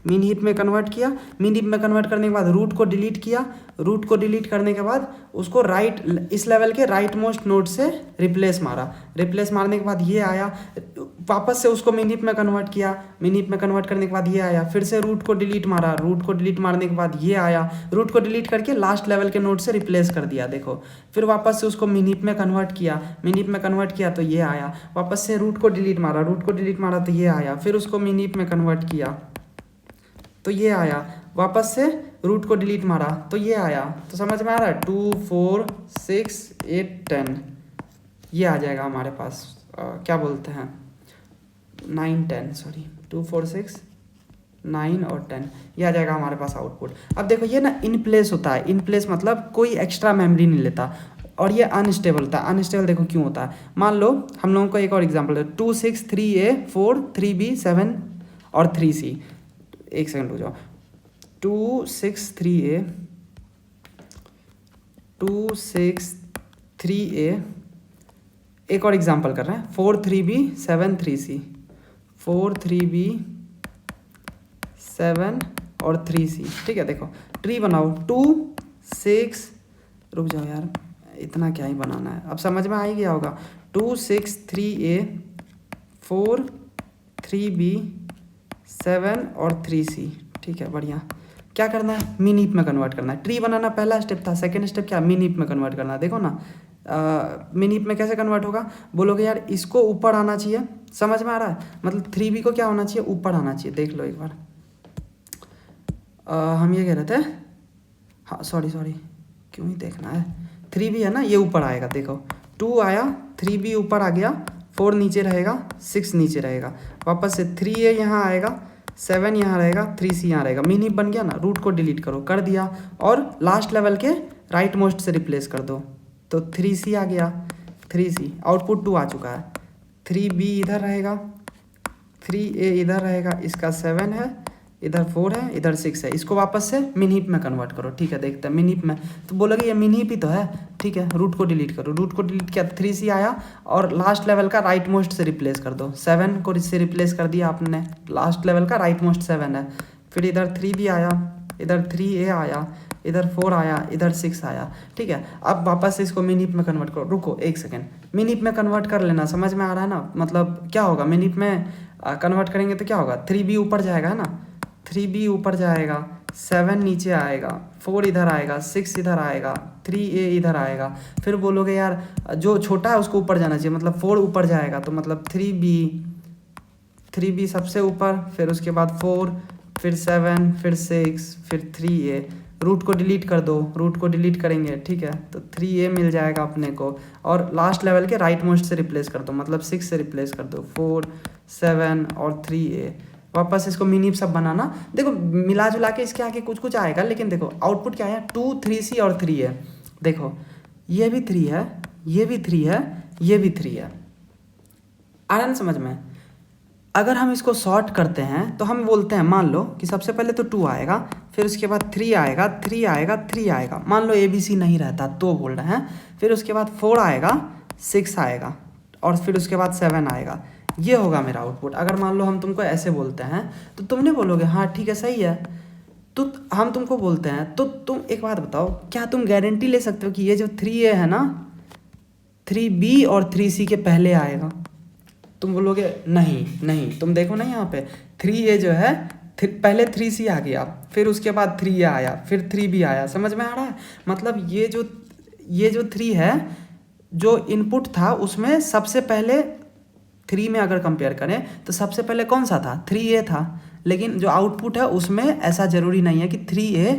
Speaker 1: मिन हीप में कन्वर्ट किया। मिन हीप में कन्वर्ट करने के बाद रूट को डिलीट किया, रूट को डिलीट करने के बाद उसको राइट, इस लेवल के राइट मोस्ट नोड से रिप्लेस मारा, रिप्लेस मारने के बाद ये आया, वापस से उसको मिन हीप में कन्वर्ट किया, मिन हीप में कन्वर्ट करने के बाद ये आया, फिर से रूट को डिलीट मारा, रूट को डिलीट मारने के बाद ये आया, रूट को डिलीट करके लास्ट लेवल के नोड से रिप्लेस कर दिया। देखो फिर वापस से उसको मिन हीप में कन्वर्ट किया, मिन हीप में कन्वर्ट किया तो ये आया, वापस से रूट को डिलीट मारा, रूट को डिलीट मारा तो ये आया, फिर उसको मिन हीप में कन्वर्ट किया तो ये आया, वापस से रूट को डिलीट मारा तो ये आया। तो समझ में आ रहा है, 2 4 6 8 10 ये आ जाएगा हमारे पास, क्या बोलते हैं 9 10, सॉरी 2 4 6 9 और 10 ये आ जाएगा हमारे पास आउटपुट। अब देखो ये ना इन प्लेस होता है, इन प्लेस मतलब कोई एक्स्ट्रा मेमोरी नहीं लेता, और ये अनस्टेबल होता है। अनस्टेबल देखो क्यों होता है, मान लो हम लोगों को एक और एग्जांपल है, 2 6 3A 4 3B 7 और 3C। एक सेकंड हो जाओ, 2 6 3A 2 6 3A, एक और एग्जांपल कर रहे हैं, 4 3B 7 3C, 4 3B 7 और 3C, ठीक है। देखो ट्री बनाओ, 2 6, रुक जाओ यार इतना क्या ही बनाना है, अब समझ में आ ही गया होगा, 2 6 3A 4 3B 7 और 3C, ठीक है बढ़िया। क्या करना है, मिन हीप में कन्वर्ट करना है। ट्री बनाना पहला स्टेप था, सेकंड स्टेप क्या, मिन हीप में कन्वर्ट करना है। देखो ना मिन हीप में कैसे कन्वर्ट होगा, बोलोगे यार इसको ऊपर आना चाहिए, समझ में आ रहा है, मतलब 3b को क्या होना चाहिए, ऊपर आना चाहिए। देख लो एक बार, हम ये कह रहे थे, हाँ सॉरी क्यों ही देखना है, 3b है ना, ये ऊपर आएगा। देखो 2 आया, 3b ऊपर आ गया, 4 नीचे रहेगा, 6 नीचे रहेगा, वापस से 3a यहाँ आएगा, 7 यहाँ रहेगा, 3c यहाँ रहेगा। मिन हीप बन गया ना, रूट को डिलीट करो, कर दिया, और लास्ट लेवल के राइट मोस्ट से रिप्लेस कर दो, तो 3c आ गया, 3c आउटपुट 2 आ चुका है। 3b इधर रहेगा, 3a इधर रहेगा, इसका 7 है, इधर 4 है, इधर 6 है, इसको वापस से मिन हीप में कन्वर्ट करो। ठीक है, देखते हैं मिन हीप में, तो बोलोगे ये मिन हीप ही तो है। ठीक है, रूट को डिलीट करो, रूट को डिलीट किया, 3c आया, और लास्ट लेवल का राइट मोस्ट से रिप्लेस कर दो, 7 को इससे रिप्लेस कर दिया आपने, लास्ट लेवल का राइट मोस्ट 7 है। फिर इधर 3b आया, इधर 3a आया, इधर 4 आया, इधर 6 आया। ठीक है, अब वापस से इसको मिन हीप में कन्वर्ट करो। रुको एक सेकेंड, मिन हीप में कन्वर्ट कर लेना, समझ में आ रहा है ना, मतलब क्या होगा, मिन हीप में कन्वर्ट करेंगे तो क्या होगा, 3b ऊपर जाएगा, है ना, 3b ऊपर जाएगा, 7 नीचे आएगा, 4 इधर आएगा, 6 इधर आएगा, 3a इधर आएगा। फिर बोलोगे यार जो छोटा है उसको ऊपर जाना चाहिए, मतलब 4 ऊपर जाएगा, तो मतलब 3b सबसे ऊपर, फिर उसके बाद 4, फिर 7, फिर 6, फिर 3a। रूट को डिलीट कर दो, रूट को डिलीट करेंगे, ठीक है, तो 3a मिल जाएगा अपने को, और लास्ट लेवल के राइट मोस्ट से रिप्लेस कर दो, मतलब 6 से रिप्लेस कर दो, 4, 7 और 3a। वापस इसको मिन हीप सब बनाना। देखो मिला जुला के इसके आगे कुछ कुछ आएगा, लेकिन देखो आउटपुट क्या है, 2, 3c और 3 है। देखो ये भी 3 है, ये भी 3 है, ये भी 3 है, आ रहा है ना समझ में। अगर हम इसको सॉर्ट करते हैं तो हम बोलते हैं, मान लो कि सबसे पहले तो 2 आएगा, फिर उसके बाद 3 आएगा, 3 आएगा, 3 आएगा, मान लो ABC नहीं रहता तो बोल रहे हैं, फिर उसके बाद 4 आएगा, 6 आएगा, और फिर उसके बाद 7 आएगा। ये होगा मेरा आउटपुट। अगर मान लो हम तुमको ऐसे बोलते हैं तो तुमने बोलोगे हाँ ठीक है सही है, तो हम तुमको बोलते हैं, तो तुम एक बात बताओ, क्या तुम गारंटी ले सकते हो कि ये जो 3a है ना, 3b और 3c के पहले आएगा? तुम बोलोगे नहीं, तुम देखो ना यहाँ पे 3a जो है पहले 3c आ गया, फिर उसके बाद 3a आया, फिर 3b आया, समझ में आ रहा है। मतलब ये जो 3 है, जो इनपुट था उसमें सबसे पहले 3 में अगर कंपेयर करें तो सबसे पहले कौन सा था, 3a था, लेकिन जो आउटपुट है उसमें ऐसा ज़रूरी नहीं है कि 3a,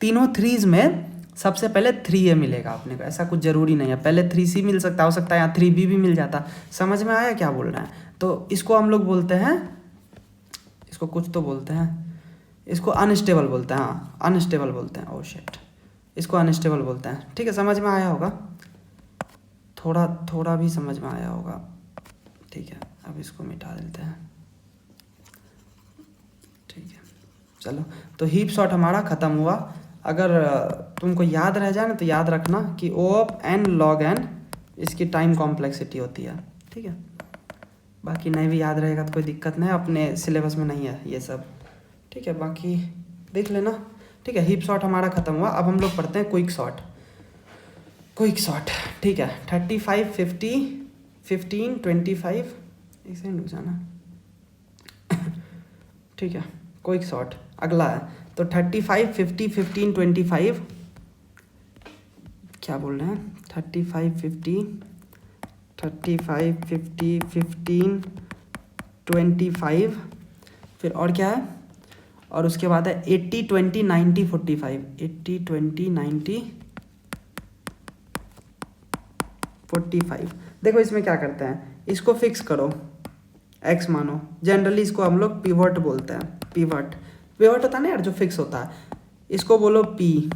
Speaker 1: तीनों 3s में सबसे पहले 3a मिलेगा अपने को, ऐसा कुछ ज़रूरी नहीं है, पहले 3c मिल सकता, हो सकता है यहाँ 3b भी मिल जाता। समझ में आया क्या बोल रहे हैं? तो इसको हम लोग बोलते हैं, इसको कुछ तो बोलते हैं, इसको अनस्टेबल बोलते हैं, हाँ अनस्टेबल बोलते हैं, ओह शिट, इसको अनस्टेबल बोलते हैं। ठीक है, समझ में आया होगा, थोड़ा भी समझ में आया होगा। ठीक है, अब इसको मिटा देते हैं। ठीक है, चलो, तो हीप सॉर्ट हमारा ख़त्म हुआ। अगर तुमको याद रह जाए ना तो याद रखना कि O of n log n इसकी टाइम कॉम्प्लेक्सिटी होती है। ठीक है, बाकी नहीं भी याद रहेगा तो कोई दिक्कत नहीं, अपने सिलेबस में नहीं है ये सब। ठीक है, बाकी देख लेना। ठीक है, हीप सॉर्ट हमारा ख़त्म हुआ। अब हम लोग पढ़ते हैं क्विक सॉर्ट। ठीक है, 35, 50, 15, 25, एक सेकंड रुक जाना। ठीक है, क्विक सॉर्ट अगला है, तो 35, 50, 15, 25, क्या बोल रहे हैं, 35, 50, 15, 25, फिर और क्या है, और उसके बाद है 80, 20, 90, 45, 80, 20, 90, 45। देखो इसमें क्या करते हैं, इसको फिक्स करो, x मानो, जनरली इसको हम लोग पिवट बोलते हैं, पिवट होता है ना यार जो फिक्स होता है, इसको बोलो p,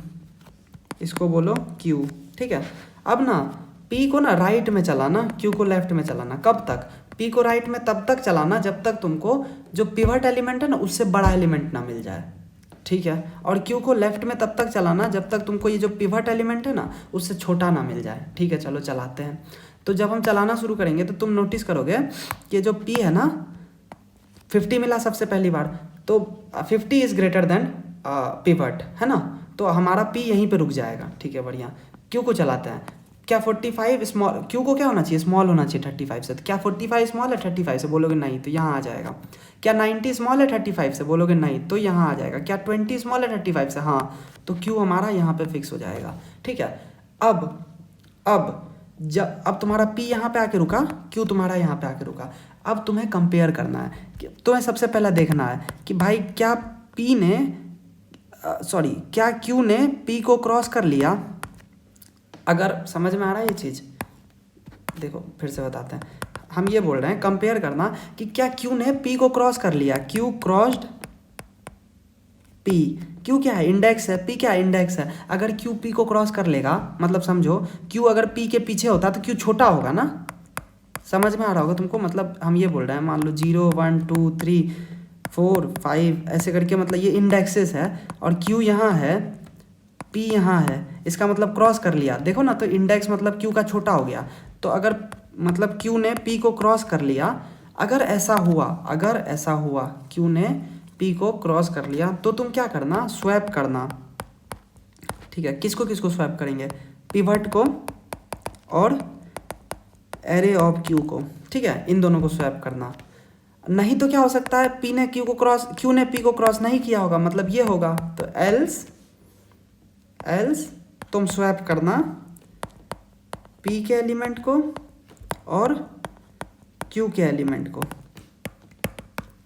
Speaker 1: इसको बोलो q। ठीक है, अब ना p को ना राइट में चलाना, q को लेफ्ट में चलाना। कब तक? p को राइट में तब तक चलाना जब तक तुमको जो पिवट एलिमेंट है ना उससे बड़ा एलिमेंट ना मिल जाए। ठीक है, और q को लेफ्ट में तब तक चलाना जब तक तुमको ये जो पिवट एलिमेंट है ना उससे छोटा ना मिल जाए। ठीक है, चलो चलाते हैं। तो जब हम चलाना शुरू करेंगे तो तुम नोटिस करोगे कि जो p है ना 50 मिला सबसे पहली बार, तो 50 इज़ ग्रेटर देन पिवट, है ना, तो हमारा p यहीं पे रुक जाएगा। ठीक है, बढ़िया। q को चलाते हैं, क्या 45 स्मॉल, क्यू को क्या होना चाहिए, स्मॉल होना चाहिए 35 से, तो क्या 45 स्मॉल है 35 से, बोलोगे नहीं तो यहाँ आ जाएगा। क्या 90 स्मॉल है 35 से, बोलोगे नहीं तो यहाँ आ जाएगा। क्या 20 स्मॉल है 35 से, हाँ, तो क्यू हमारा यहाँ पे फिक्स हो जाएगा। ठीक है, अब अब तुम्हारा पी यहाँ पे आके रुका, क्यू तुम्हारा यहाँ पे आके रुका। अब तुम्हें कंपेयर करना है कि तुम्हें सबसे पहला देखना है कि भाई क्या पी ने क्या क्यू ने पी को क्रॉस कर लिया। अगर समझ में आ रहा है ये चीज़, देखो फिर से बताते हैं, हम ये बोल रहे हैं कंपेयर करना कि क्या क्यू ने पी को क्रॉस कर लिया, क्यू क्रॉस्ड पी। क्यू क्या है, इंडेक्स है, पी क्या है, इंडेक्स है। अगर क्यू पी को क्रॉस कर लेगा, मतलब समझो क्यू अगर पी के पीछे होता तो क्यू छोटा होगा ना, समझ में आ रहा होगा तुमको। मतलब हम ये बोल रहे हैं, मान लो 0 1 2 3 4 5 ऐसे करके, मतलब ये इंडेक्सेस है और क्यू यहाँ है, पी यहाँ है, इसका मतलब क्रॉस कर लिया, देखो ना, तो इंडेक्स मतलब क्यू का छोटा हो गया। तो अगर मतलब क्यू ने पी को क्रॉस कर लिया, अगर ऐसा हुआ क्यू ने पी को क्रॉस कर लिया, तो तुम क्या करना, स्वैप करना। ठीक है, किसको किसको स्वैप करेंगे, पिवट को और एरे ऑफ क्यू को। ठीक है, इन दोनों को स्वैप करना। नहीं तो क्या हो सकता है, क्यू ने पी को क्रॉस नहीं किया होगा, मतलब ये होगा, तो एल्स तुम स्वैप करना पी के एलिमेंट को और क्यू के एलिमेंट को।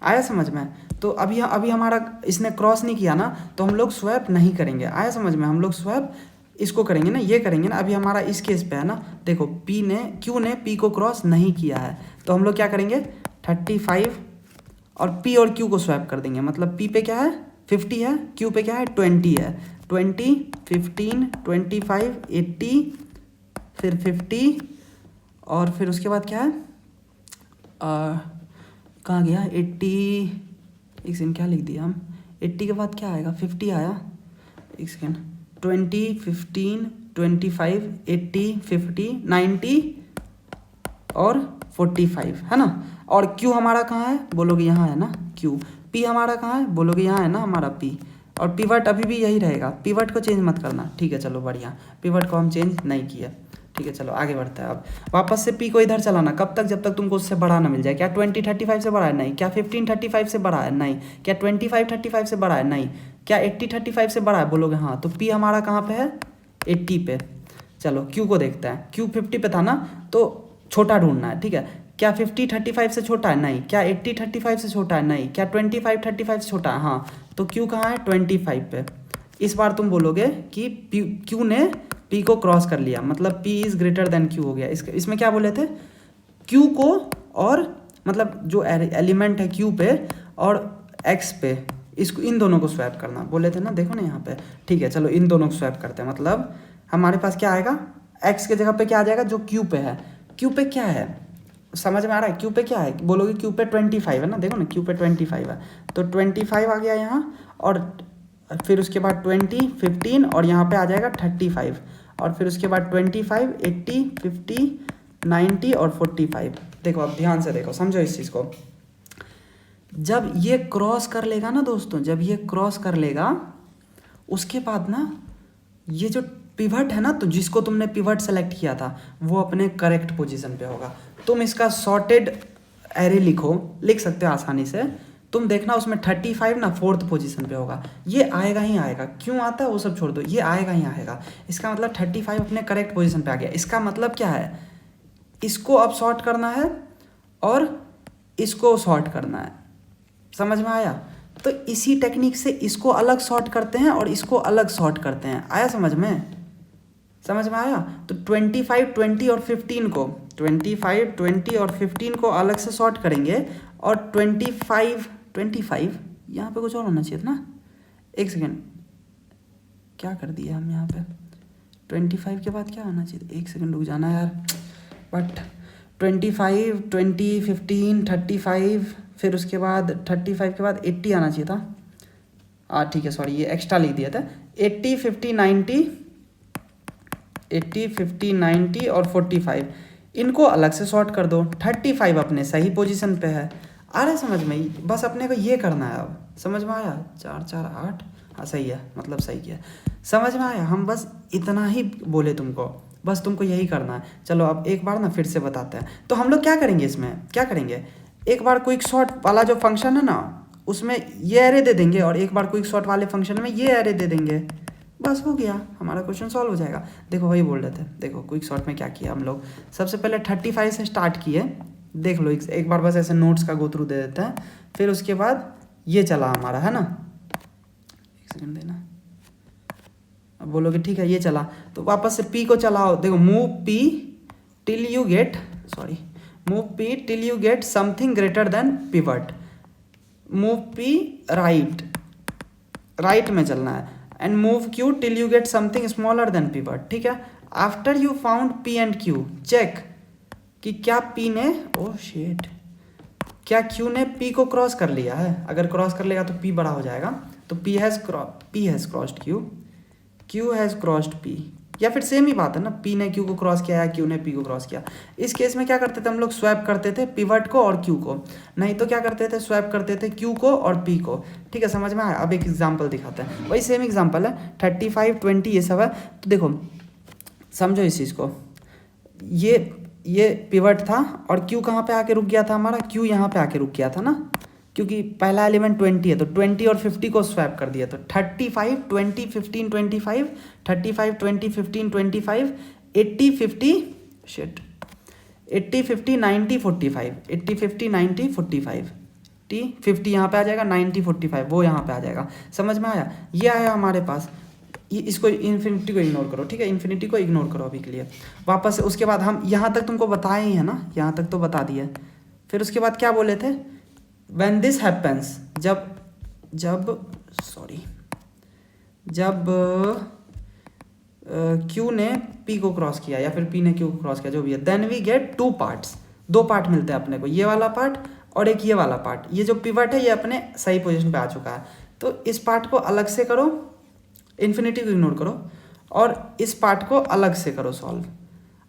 Speaker 1: आया समझ में। तो अभी हमारा इसने क्रॉस नहीं किया ना, तो हम लोग स्वैप नहीं करेंगे। आया समझ में, हम लोग स्वैप इसको करेंगे ना, ये करेंगे ना। अभी हमारा इस केस पे है ना, देखो क्यू ने पी को क्रॉस नहीं किया है, तो हम लोग क्या करेंगे 35 और पी और क्यू को स्वैप कर देंगे। मतलब पी पे क्या है 50 है, क्यू पे क्या है 20 है। 20 15 25 80 फिर 50 और फिर उसके बाद क्या है, कहाँ गया 80, एक सेकंड क्या लिख दिया हम, 80 के बाद क्या आएगा 50 आया, एक सेकंड 20 15 25 80 50 90 और 45 है ना। और क्यू हमारा कहाँ है, बोलोगे यहाँ है ना क्यू। पी हमारा कहाँ है, बोलोगे यहाँ है ना हमारा पी। और पिवट अभी भी यही रहेगा, पिवट को चेंज मत करना। ठीक है चलो बढ़िया, पिवट को हम चेंज नहीं किया। ठीक है चलो आगे बढ़ता है। अब वापस से पी को इधर चलाना, कब तक, जब तक तुमको उससे बड़ा ना मिल जाए। क्या 20 35 से बड़ा है, नहीं। क्या 15 35 से बड़ा है, नहीं। क्या 25 35 से बड़ा है, नहीं। क्या 80 35 से बड़ा है, बोलोगे हाँ। तो पी हमारा कहाँ पे है 80 पे। चलो क्यू को देखते हैं, क्यू 50 पे था ना, तो छोटा ढूंढना है। ठीक है, क्या 50 35 से छोटा है, नहीं। क्या 80 35 से छोटा है, नहीं। क्या 25 35 से छोटा है, हाँ। तो क्यू कहाँ है 25 पे। इस बार तुम बोलोगे कि क्यू ने पी को क्रॉस कर लिया, मतलब P is greater than Q हो गया। इसमें क्या बोले थे, क्यू को और मतलब जो एलिमेंट है क्यू पे और एक्स पे, इसको इन दोनों को स्वैप करना बोले थे ना, देखो ना यहाँ पे। ठीक है चलो इन दोनों को स्वैप करते हैं। मतलब हमारे पास क्या आएगा, एक्स के जगह पे क्या आ जाएगा, जो क्यू पे है। क्यू पे क्या है, समझ में आ रहा है, क्यू पे क्या है, बोलोगे क्यू पे 25 है ना, देखो ना क्यू पे 25 है, तो 25 आ गया यहाँ। और फिर उसके बाद 20 15 और यहाँ पे आ जाएगा 35 और फिर उसके बाद 25 80 50 90 और 45। देखो अब ध्यान से देखो, समझो इस चीज़ को। जब ये क्रॉस कर लेगा ना दोस्तों, जब ये क्रॉस कर लेगा, उसके बाद ना ये जो पिवट है ना, तो जिसको तुमने पिवट सेलेक्ट किया था वो अपने करेक्ट पोजीशन पे होगा। तुम इसका सॉर्टेड एरे लिख सकते हो आसानी से। तुम देखना उसमें 35 ना 4th पोजीशन पे होगा। ये आएगा ही आएगा, क्यों आता है वो सब छोड़ दो, ये आएगा ही आएगा। इसका मतलब 35 अपने करेक्ट पोजीशन पे आ गया। इसका मतलब क्या है, इसको अब सॉर्ट करना है और इसको सॉर्ट करना है। समझ में आया। तो इसी टेक्निक से इसको अलग सॉर्ट करते हैं और इसको अलग सॉर्ट करते हैं। आया समझ में, समझ में आया। तो 25 20 और 15 को 25 20 और 15 को अलग से सॉर्ट करेंगे। और 25 यहाँ पे कुछ और होना चाहिए था ना, एक सेकेंड क्या कर दिया हम यहाँ पे, 25 के बाद क्या होना चाहिए, एक सेकेंड रुक जाना यार। बट 25 20 15 35 फिर उसके बाद 35 के बाद 80 आना चाहिए था। ठीक है सॉरी, ये एक्स्ट्रा लिख दिया था। 80 50 90 80 50 90 और 45 इनको अलग से सॉर्ट कर दो। 35 अपने सही पोजीशन पे है। आ रहा है समझ में, बस अपने को ये करना है। अब समझ में आया, 4 4 8, हाँ सही है, मतलब सही किया, समझ में आया। हम बस इतना ही बोले तुमको, बस तुमको यही करना है। चलो अब एक बार ना फिर से बताते हैं। तो हम लोग क्या करेंगे, इसमें क्या करेंगे, एक बार क्विक सॉर्ट वाला जो फंक्शन है ना उसमें ये एरे दे देंगे और एक बार क्विक सॉर्ट वाले फंक्शन में ये एरे दे देंगे, बस हो गया, हमारा क्वेश्चन सॉल्व हो जाएगा। देखो वही बोल रहे थे, देखो क्विक सॉर्ट में क्या किया हम लोग, सबसे पहले 35 से स्टार्ट किए, देख लो एक बार बस ऐसे नोट्स का गो थ्रू दे देते हैं, फिर उसके बाद ये चला हमारा, है ना, एक सेकंड देना, अब बोलोगे ठीक है ये चला, तो वापस से पी को चलाओ, देखो move P till you get, sorry move P till you get something greater than pivot, move P right में चलना है, and move Q till you get something smaller than pivot, ठीक है। After you found P and Q, check कि क्या P ने, oh shit, क्या Q ने पी को क्रॉस कर लिया है, अगर क्रॉस कर लेगा तो पी बड़ा हो जाएगा, तो P has crossed Q, Q has crossed P, या फिर सेम ही बात है ना, पी ने क्यू को क्रॉस किया या क्यू ने पी को क्रॉस किया। इस केस में क्या करते थे हम लोग, स्वैप करते थे पिवट को और क्यू को, नहीं तो क्या करते थे, स्वैप करते थे क्यू को और पी को, ठीक है, समझ में आया। अब एक एग्जांपल दिखाते हैं, वही सेम एग्जांपल है, 35 20 ये सब है, तो देखो समझो इस चीज़ को, ये पिवट था और क्यू कहाँ पे आके रुक गया था हमारा, क्यू यहाँ पे आके रुक गया था ना, क्योंकि पहला एलिमेंट 20 है, तो 20 और 50 को स्वैप कर दिया, तो 35 20 15 25, 35 20 15 25, 80 50 शिट 80 50 90 45, 80 50 90 45, 50 यहाँ पे आ जाएगा, 90 45 वो यहाँ पे आ जाएगा, समझ में आया। ये आया हमारे पास, ये इसको इन्फिनिटी को इग्नोर करो, ठीक है, इन्फिनिटी को इग्नोर करो अभी के लिए। वापस उसके बाद हम यहाँ तक तुमको बताए ही है ना, यहाँ तक तो बता दिए, फिर उसके बाद क्या बोले थे, when this happens, जब Q ने P को क्रॉस किया या फिर P ने Q को क्रॉस किया, जो भी है, then we get two parts, दो पार्ट मिलते हैं अपने को, ये वाला पार्ट और एक ये वाला पार्ट, ये जो पिवट है ये अपने सही पोजीशन पे आ चुका है, तो इस पार्ट को अलग से करो, इन्फिनिटी को इग्नोर करो, और इस पार्ट को अलग से करो सॉल्व,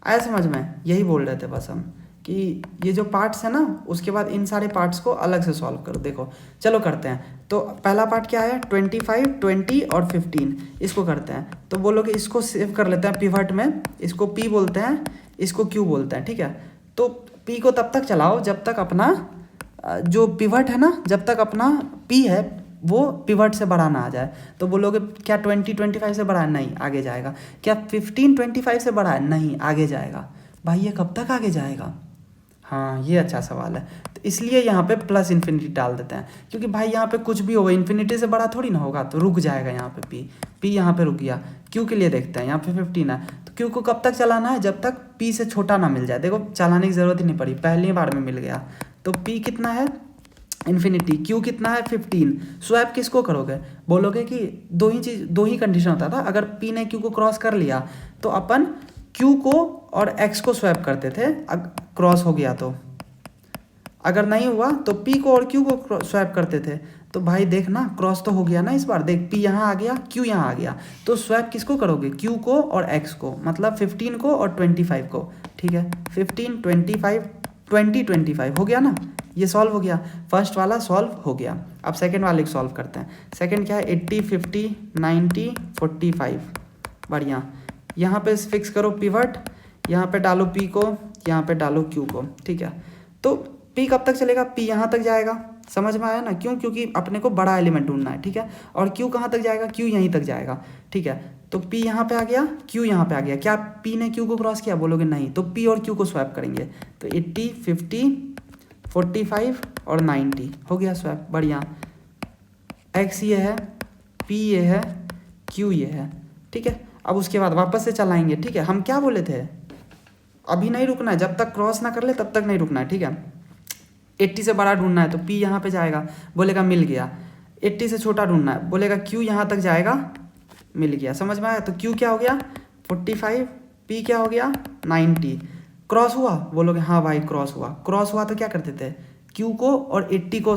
Speaker 1: आया समझ में, यही बोल रहे थे बस हम, कि ये जो पार्ट्स है ना उसके बाद इन सारे पार्ट्स को अलग से सॉल्व करो। देखो चलो करते हैं, तो पहला पार्ट क्या है, 25 20 और 15, इसको करते हैं, तो बोलोगे इसको सेव कर लेते हैं पिवट में, इसको पी बोलते हैं, इसको क्यू बोलते हैं, ठीक है। तो पी को तब तक चलाओ जब तक अपना जो पिवट है ना, जब तक अपना पी है वो पिवट से बड़ा ना आ जाए, तो बोलोगे क्या 20 25 से बड़ा है, नहीं आगे जाएगा, क्या 15 25 से बड़ा है, नहीं आगे जाएगा, भाई ये कब तक आगे जाएगा, हाँ ये अच्छा सवाल है, तो इसलिए यहाँ पे प्लस इन्फिनिटी डाल देते हैं, क्योंकि भाई यहाँ पे कुछ भी होगा इन्फिनिटी से बड़ा थोड़ी ना होगा, तो रुक जाएगा यहाँ पे पी यहाँ पे रुक गया। क्यू के लिए देखते हैं, यहाँ पे 15 है, तो क्यू को कब तक चलाना है, जब तक पी से छोटा ना मिल जाए, देखो चलाने की ज़रूरत ही नहीं पड़ी, पहली बार में मिल गया, तो पी कितना है इन्फिनिटी, क्यू कितना है 15, स्वैप किसको करोगे, बोलोगे कि दो ही कंडीशन होता था, अगर पी ने क्यू को क्रॉस कर लिया तो अपन क्यू को और एक्स को स्वैप करते थे, क्रॉस हो गया तो, अगर नहीं हुआ तो पी को और क्यू को स्वैप करते थे, तो भाई देख ना क्रॉस तो हो गया ना इस बार, देख पी यहाँ आ गया क्यू यहाँ आ गया, तो स्वैप किसको करोगे, क्यू को और एक्स को, मतलब 15 को और 25 को, ठीक है, 15 25 20 25 हो गया ना, ये सॉल्व हो गया, फर्स्ट वाला सॉल्व हो गया। अब सेकंड वाले को सॉल्व करते हैं, सेकंड क्या है, 80 50 90 45, बढ़िया, यहाँ पे फिक्स करो पिवट, यहाँ पे डालो पी को, यहाँ पे डालो क्यू को, ठीक है, तो पी कब तक चलेगा, पी यहाँ तक जाएगा, समझ में आया ना, क्यों, क्योंकि अपने को बड़ा एलिमेंट ढूंढना है, ठीक है, और क्यू कहाँ तक जाएगा, क्यू यहीं तक जाएगा, ठीक है, तो पी यहाँ पे आ गया, क्यू यहाँ पे आ गया, क्या पी ने क्यू को क्रॉस किया, बोलोगे नहीं, तो पी और क्यू को स्वैप करेंगे, तो 80 50 45 और 90 हो गया स्वैप, बढ़िया, एक्स ये है, पी ये है, क्यू ये है, ठीक है। अब उसके बाद वापस से चलाएंगे, ठीक है, हम क्या बोले थे, अभी नहीं रुकना है, जब तक क्रॉस ना कर ले तब तक नहीं रुकना है, ठीक है, 80 से बड़ा ढूंढना है तो पी यहाँ पे जाएगा, बोलेगा मिल गया, 80 से छोटा ढूंढना है, बोलेगा क्यू यहाँ तक जाएगा, मिल गया, समझ में आया, तो क्यू क्या हो गया 45, पी क्या हो गया 90, क्रॉस हुआ, बोलोगे हाँ भाई क्रॉस हुआ तो क्या करते थे, क्यू को और 80 को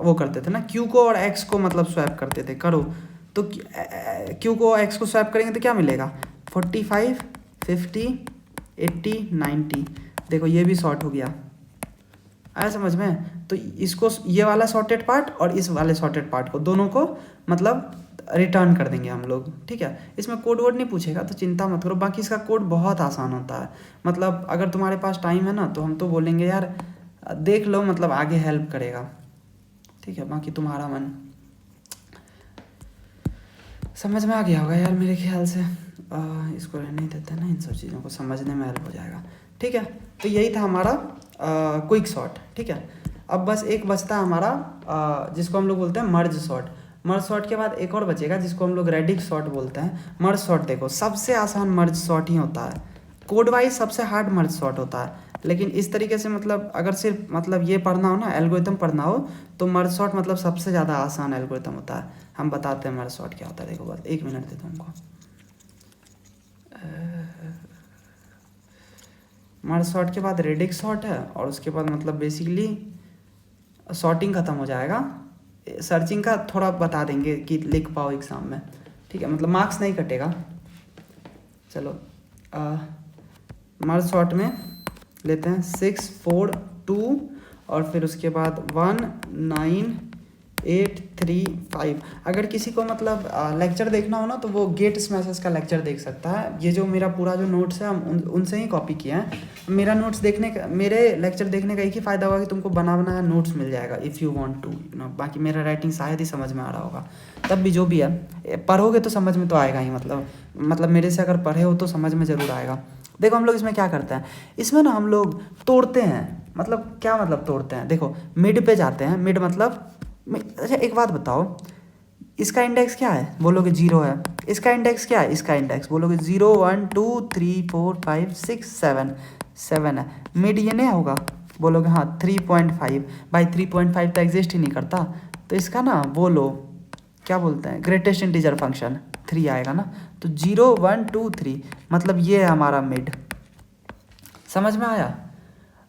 Speaker 1: वो करते थे ना, क्यू को और एक्स को मतलब स्वैप करते थे, करो, तो क्यू को एक्स को स्वैप करेंगे तो क्या मिलेगा 45 50 80 90, देखो ये भी शॉर्ट हो गया, आया समझ में। तो इसको ये वाला सॉर्टेड पार्ट और इस वाले सॉर्टेड पार्ट को दोनों को मतलब रिटर्न कर देंगे हम लोग, ठीक है। इसमें कोड वर्ड नहीं पूछेगा तो चिंता मत करो। बाकी इसका कोड बहुत आसान होता है, मतलब अगर तुम्हारे पास टाइम है ना तो हम तो बोलेंगे यार देख लो, मतलब आगे हेल्प करेगा, ठीक है। बाकी तुम्हारा मन, समझ में आ गया होगा यार मेरे ख्याल से। इसको रहने ही देते हैं ना, इन सब चीज़ों को समझने में हेल्प हो जाएगा, ठीक है। तो यही था हमारा क्विक सॉर्ट, ठीक है। अब बस एक बचता है हमारा जिसको हम लोग बोलते हैं मर्ज सॉर्ट। मर्ज सॉर्ट के बाद एक और बचेगा जिसको हम लोग रेडिक्स सॉर्ट बोलते हैं। मर्ज सॉर्ट देखो सबसे आसान मर्ज सॉर्ट ही होता है, कोड वाइज सबसे हार्ड मर्ज सॉर्ट होता है, लेकिन इस तरीके से मतलब अगर सिर्फ मतलब ये पढ़ना हो ना, एल्गोरिथम पढ़ना हो, तो मर्ज सॉर्ट मतलब सबसे ज़्यादा आसान एल्गोरिथम होता है। हम बताते हैं मर्ज सॉर्ट क्या होता है, देखो बस 1 मिनट देता हूँ हमको। मर्ज सॉर्ट के बाद रेडिक्स सॉर्ट है, और उसके बाद मतलब बेसिकली सॉर्टिंग ख़त्म हो जाएगा। सर्चिंग का थोड़ा बता देंगे कि लिख पाओ एग्ज़ाम में, ठीक है, मतलब मार्क्स नहीं कटेगा। चलो मर्ज सॉर्ट में लेते हैं 6 4 2 और फिर उसके बाद 1 9 8 3 5। अगर किसी को मतलब लेक्चर देखना हो ना तो वो गेट स्मैशेस का लेक्चर देख सकता है। ये जो मेरा पूरा जो नोट्स है हम उनसे ही कॉपी किए हैं। मेरा नोट्स देखने का, मेरे लेक्चर देखने का एक ही फ़ायदा होगा कि तुमको बना बनाया नोट्स मिल जाएगा इफ़ यू वांट टू, बाकी मेरा राइटिंग शायद ही समझ में आ रहा होगा, तब भी जो भी है पढ़ोगे तो समझ में तो आएगा ही, मतलब मेरे से अगर पढ़े हो तो समझ में ज़रूर आएगा। देखो हम लोग इसमें क्या करते हैं, इसमें ना हम लोग तोड़ते हैं, मतलब क्या मतलब तोड़ते हैं, देखो मिड पे जाते हैं। मिड मतलब अच्छा एक बात बताओ, इसका इंडेक्स क्या है, बोलोगे 0 है। इसका इंडेक्स क्या है, इसका इंडेक्स बोलोगे 0 1 2 3 4 5 6 7 7 है। मिड ये नहीं होगा, बोलोगे हाँ 3.5। भाई 3.5 तो एग्जिस्ट ही नहीं करता, तो इसका ना बोलो क्या बोलते हैं, ग्रेटेस्ट इंटीजर फंक्शन 3 आएगा ना। तो 0 1 2 3 मतलब ये है हमारा मिड। समझ में आया?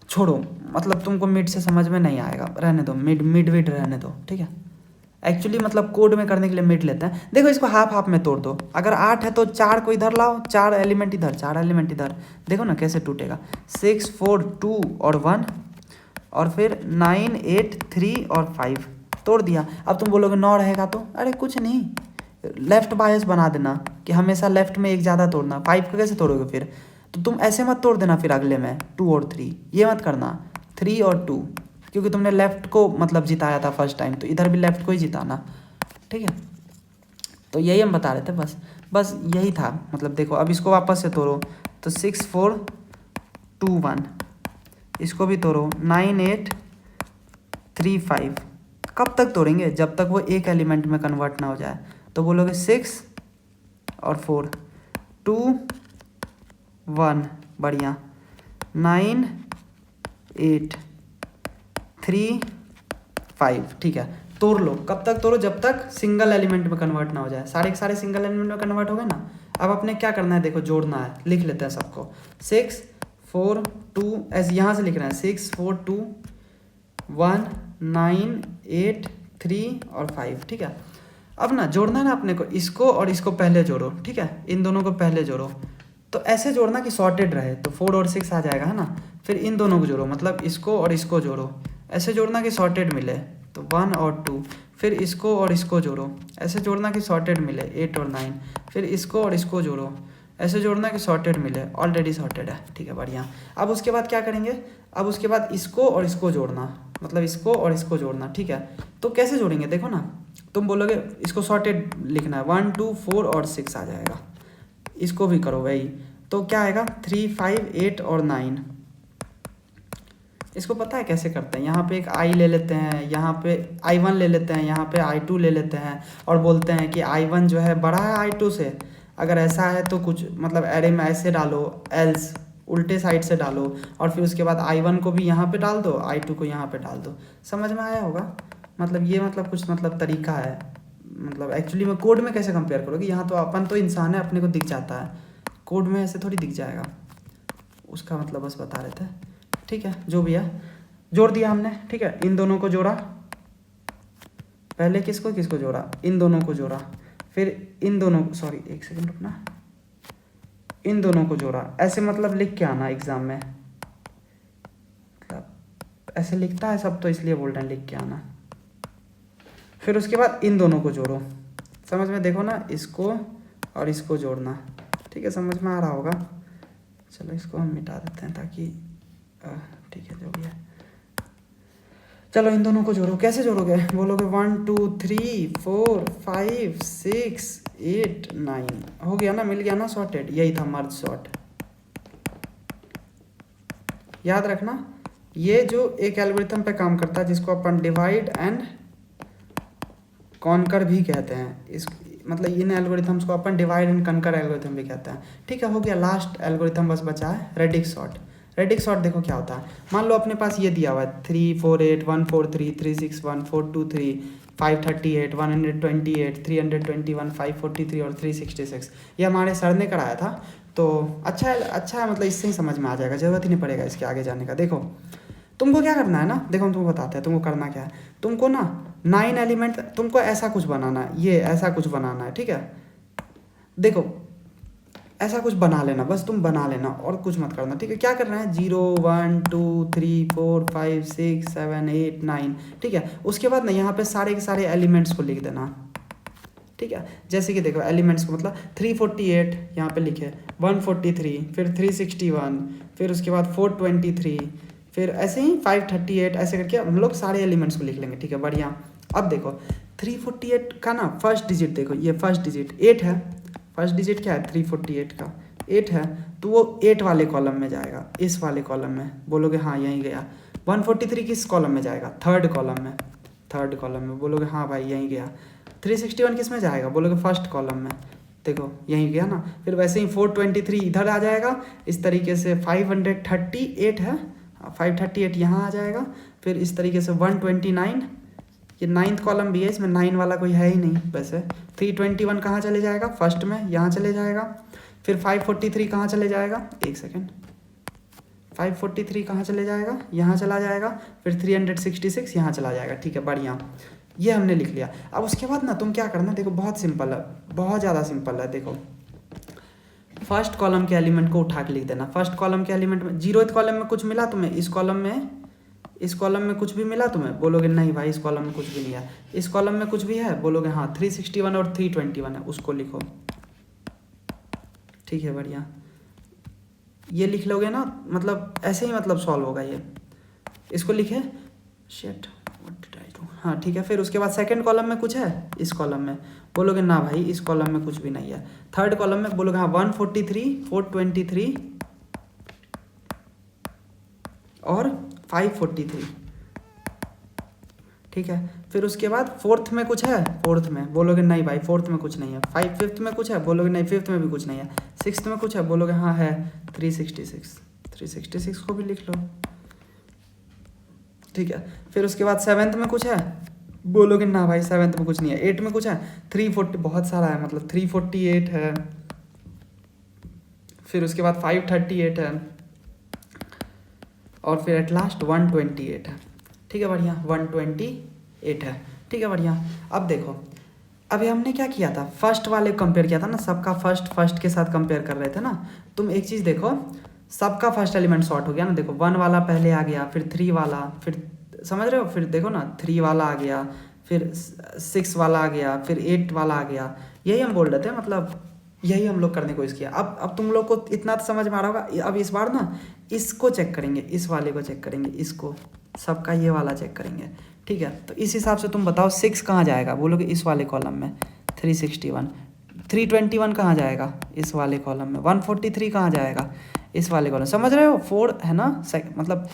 Speaker 1: छोड़ो, मतलब तुमको मिड से समझ में नहीं आएगा, रहने दो, मिड विड रहने दो, ठीक है। एक्चुअली मतलब कोड में करने के लिए मिड लेते हैं। देखो इसको हाफ हाफ में तोड़ दो, अगर 8 है तो 4 को इधर लाओ, 4 एलिमेंट इधर, 4 एलिमेंट इधर, देखो ना कैसे टूटेगा। 6 4 2 और 1 और फिर 9 8 3 और 5 तोड़ दिया। अब तुम बोलोगे 9 रहेगा तो, अरे कुछ नहीं, लेफ्ट बायस बना देना कि हमेशा लेफ्ट में एक ज़्यादा तोड़ना। 5 को कैसे तोड़ोगे फिर, तो तुम ऐसे मत तोड़ देना फिर अगले में 2 और 3, ये मत करना 3 और 2, क्योंकि तुमने लेफ़्ट को मतलब जिताया था फर्स्ट टाइम, तो इधर भी लेफ़्ट को ही जिताना, ठीक है। तो यही हम बता रहे थे, बस यही था। मतलब देखो अब इसको वापस से तोड़ो, तो 6 4 2 1, इसको भी तोड़ो 9 8 3 5। कब तक तोड़ेंगे, जब तक वो एक एलिमेंट में कन्वर्ट ना हो जाए। तो बोलोगे 6 और 4 2 1, बढ़िया, 9 8 3 5, ठीक है। तोड़ लो, कब तक तोड़ो, जब तक सिंगल एलिमेंट में कन्वर्ट ना हो जाए। सारे के सारे सिंगल एलिमेंट में कन्वर्ट हो गए ना। अब अपने क्या करना है, देखो जोड़ना है, लिख लेते हैं सबको। 6 4 2, ऐसे यहाँ से लिख रहे हैं 6 4 2 1 9 8 3 और 5, ठीक है। अब ना जोड़ना है ना अपने को, इसको और इसको पहले जोड़ो, ठीक है, इन दोनों को पहले जोड़ो। तो ऐसे जोड़ना कि सॉर्टेड रहे, तो 4 और 6 आ जाएगा, है ना। फिर इन दोनों को जोड़ो, मतलब इसको और इसको जोड़ो, ऐसे जोड़ना कि सॉर्टेड मिले, तो 1 और 2। फिर इसको और इसको जोड़ो, ऐसे जोड़ना कि सॉर्टेड मिले 8 और 9। फिर इसको और इसको जोड़ो, ऐसे जोड़ना कि सॉर्टेड मिले, ऑलरेडी सॉर्टेड है, ठीक है, बढ़िया। अब उसके बाद क्या करेंगे, अब उसके बाद इसको और इसको जोड़ना, मतलब इसको और इसको जोड़ना, ठीक है। तो कैसे जोड़ेंगे, देखो ना, तुम बोलोगे इसको सॉर्टेड लिखना है, 1 2 4 और 6 आ जाएगा। इसको भी करो वही, तो क्या आएगा 3 5 8 और 9। इसको पता है कैसे करते हैं, यहाँ पे एक i ले लेते हैं, यहाँ पे i1 ले लेते हैं, यहाँ पे i2 ले लेते हैं, और बोलते हैं कि i1 जो है बड़ा है i2 से। अगर ऐसा है तो कुछ मतलब एरे में ऐसे डालो, एल्स उल्टे साइड से डालो, और फिर उसके बाद i1 को भी यहाँ पे डाल दो, i2 को यहाँ पे डाल दो। समझ में आया होगा, मतलब ये मतलब कुछ मतलब तरीका है। मतलब एक्चुअली में कोड में कैसे कंपेयर करोगे, यहाँ तो अपन तो इंसान है, अपने को दिख जाता है, कोड में ऐसे थोड़ी दिख जाएगा। उसका मतलब बस बता रहे थे, ठीक है। जो भी है जोड़ दिया हमने, ठीक है। इन दोनों को जोड़ा, पहले किसको किसको जोड़ा, इन दोनों को जोड़ा, फिर इन दोनों, सॉरी एक सेकंड रुकना, इन दोनों को जोड़ा। ऐसे मतलब लिख के आना एग्जाम में, मतलब ऐसे लिखता है सब, तो इसलिए बोल रहे हैं लिख के आना। फिर उसके बाद इन दोनों को जोड़ो, समझ में देखो ना, इसको और इसको जोड़ना, ठीक है, समझ में आ रहा होगा। चलो इसको हम मिटा देते हैं ताकि ठीक है जो भी है। चलो इन दोनों को जोड़ो, कैसे जोड़ोगे, बोलोगे 1 2 3 4 5 6 8 9, हो गया ना, मिल गया ना, सॉर्टेड। यही था मर्ज सॉर्ट। याद रखना ये जो एक एल्गोरिथम पे काम करता है जिसको अपन डिवाइड एंड कॉन्कर भी कहते हैं, इस मतलब इन एल्गोरिथम्स को अपन डिवाइड एंड कनकर एल्गोरिथम भी कहते हैं, ठीक है। हो गया, लास्ट एल्गोरिथम बस बचा है रेडिक्स सॉर्ट। रेडिक्स सॉर्ट देखो क्या होता है, मान लो अपने पास ये दिया हुआ है 3 4 8 1 4 3 3 6 1 4 2 3 5 38 128 321 543 और 366, ये हमारे सर ने कराया था। तो अच्छा है, मतलब इससे ही समझ में आ जाएगा, ज़रूरत ही नहीं पड़ेगा इसके आगे जाने का। देखो तुमको क्या करना है ना, देखो हम तुमको बताते हैं तुमको करना क्या है। तुमको ना 9 एलिमेंट, तुमको ऐसा कुछ बनाना है, ये ऐसा कुछ बनाना है, ठीक है। देखो ऐसा कुछ बना लेना, बस तुम बना लेना और कुछ मत करना, ठीक है। क्या करना है, 0 1 2 3 4 5 6 7 8 9, ठीक है। उसके बाद ना यहाँ पे सारे के सारे एलिमेंट्स को लिख देना, ठीक है। जैसे कि देखो एलिमेंट्स को मतलब 348 यहाँ पे लिखे, 143, फिर 361, फिर उसके बाद 423, फिर ऐसे ही 538, ऐसे करके हम लोग सारे एलिमेंट्स को लिख लेंगे, ठीक है, बढ़िया। अब देखो 348 का ना फर्स्ट डिजिट देखो, ये फर्स्ट डिजिट 8 है, फर्स्ट डिजिट क्या है 348 का 8 है, तो वो 8 वाले कॉलम में जाएगा, इस वाले कॉलम में, बोलोगे हाँ यहीं गया। 143 किस कॉलम में जाएगा, थर्ड कॉलम में, थर्ड कॉलम में, बोलोगे हाँ भाई यहीं गया। 361 किस में जाएगा, बोलोगे फर्स्ट कॉलम में, देखो यहीं गया ना। फिर वैसे ही 423 इधर आ जाएगा, इस तरीके से 538 है, 538 यहाँ आ जाएगा। फिर इस तरीके से 129, ये 9th कॉलम भी है, इसमें 9 वाला कोई है ही नहीं वैसे। 321 कहाँ चले जाएगा, फर्स्ट में, यहाँ चले जाएगा। फिर 543 कहाँ चले जाएगा, एक सेकेंड, 543 कहाँ चले जाएगा, यहाँ चला जाएगा। फिर 366 यहाँ चला जाएगा, ठीक है, बढ़िया, ये हमने लिख लिया। अब उसके बाद ना तुम क्या करना, देखो बहुत सिंपल है, बहुत ज़्यादा सिंपल है। देखो फर्स्ट कॉलम के एलिमेंट को उठा के लिख देना, फर्स्ट कॉलम के एलिमेंट में 0th कॉलम में कुछ मिला तुम्हें, इस कॉलम में कुछ भी मिला तुम्हें, बोलोगे नहीं भाई इस कॉलम में कुछ भी नहीं है। इस कॉलम में कुछ भी है, बोलोगे हाँ 361 और 321 है, उसको लिखो, ठीक है, बढ़िया। ये लिख लोगे ना, मतलब ऐसे ही मतलब सॉल्व होगा ये, इसको लिखे शेट हाँ, ठीक है। फिर उसके बाद सेकंड कॉलम में कुछ है, इस कॉलम में, बोलोगे ना भाई इस कॉलम में कुछ भी नहीं है। थर्ड कॉलम में बोलोगे हाँ 143 423 और 543, ठीक है। फिर उसके बाद फोर्थ में कुछ है, फोर्थ में बोलोगे नहीं भाई फोर्थ में कुछ नहीं है। फिफ्थ में कुछ है, बोलोगे नहीं फिफ्थ में भी कुछ नहीं है। सिक्स्थ में कुछ है, बोलोगे हाँ है 366 को भी लिख लो, ठीक है। फिर उसके बाद सेवेंथ में कुछ है, बोलोगे ना भाई सेवेंथ में कुछ नहीं है। 8 में कुछ है, 340, बहुत सारा है, मतलब 348 है। फिर उसके बाद 538 है और फिर एट लास्ट 128 है, ठीक है, बढ़िया, 128 है, ठीक है, बढ़िया। अब देखो अभी हमने क्या किया था, फर्स्ट वाले कंपेयर किया था ना, सबका फर्स्ट के साथ कंपेयर कर रहे थे ना। तुम एक चीज़ देखो, सबका फर्स्ट एलिमेंट सॉर्ट हो गया ना, देखो 1 वाला पहले आ गया, फिर 3 वाला, फिर समझ रहे हो, फिर देखो ना 3 वाला आ गया, फिर 6 वाला आ गया, फिर 8 वाला आ गया। यही हम बोल रहे थे, मतलब यही हम लोग करने की कोशिश किया। अब तुम लोग को इतना तो समझ में आ रहा होगा। अब इस बार ना इसको चेक करेंगे, इस वाले को चेक करेंगे, इसको सबका ये वाला चेक करेंगे, ठीक है। तो इस हिसाब से तुम बताओ 6 कहाँ जाएगा, बोलोगे इस वाले कॉलम में 361। 321 कहाँ जाएगा, इस वाले कॉलम में। 143 कहाँ जाएगा, इस वाले कॉलम, समझ रहे हो। 4 है ना, मतलब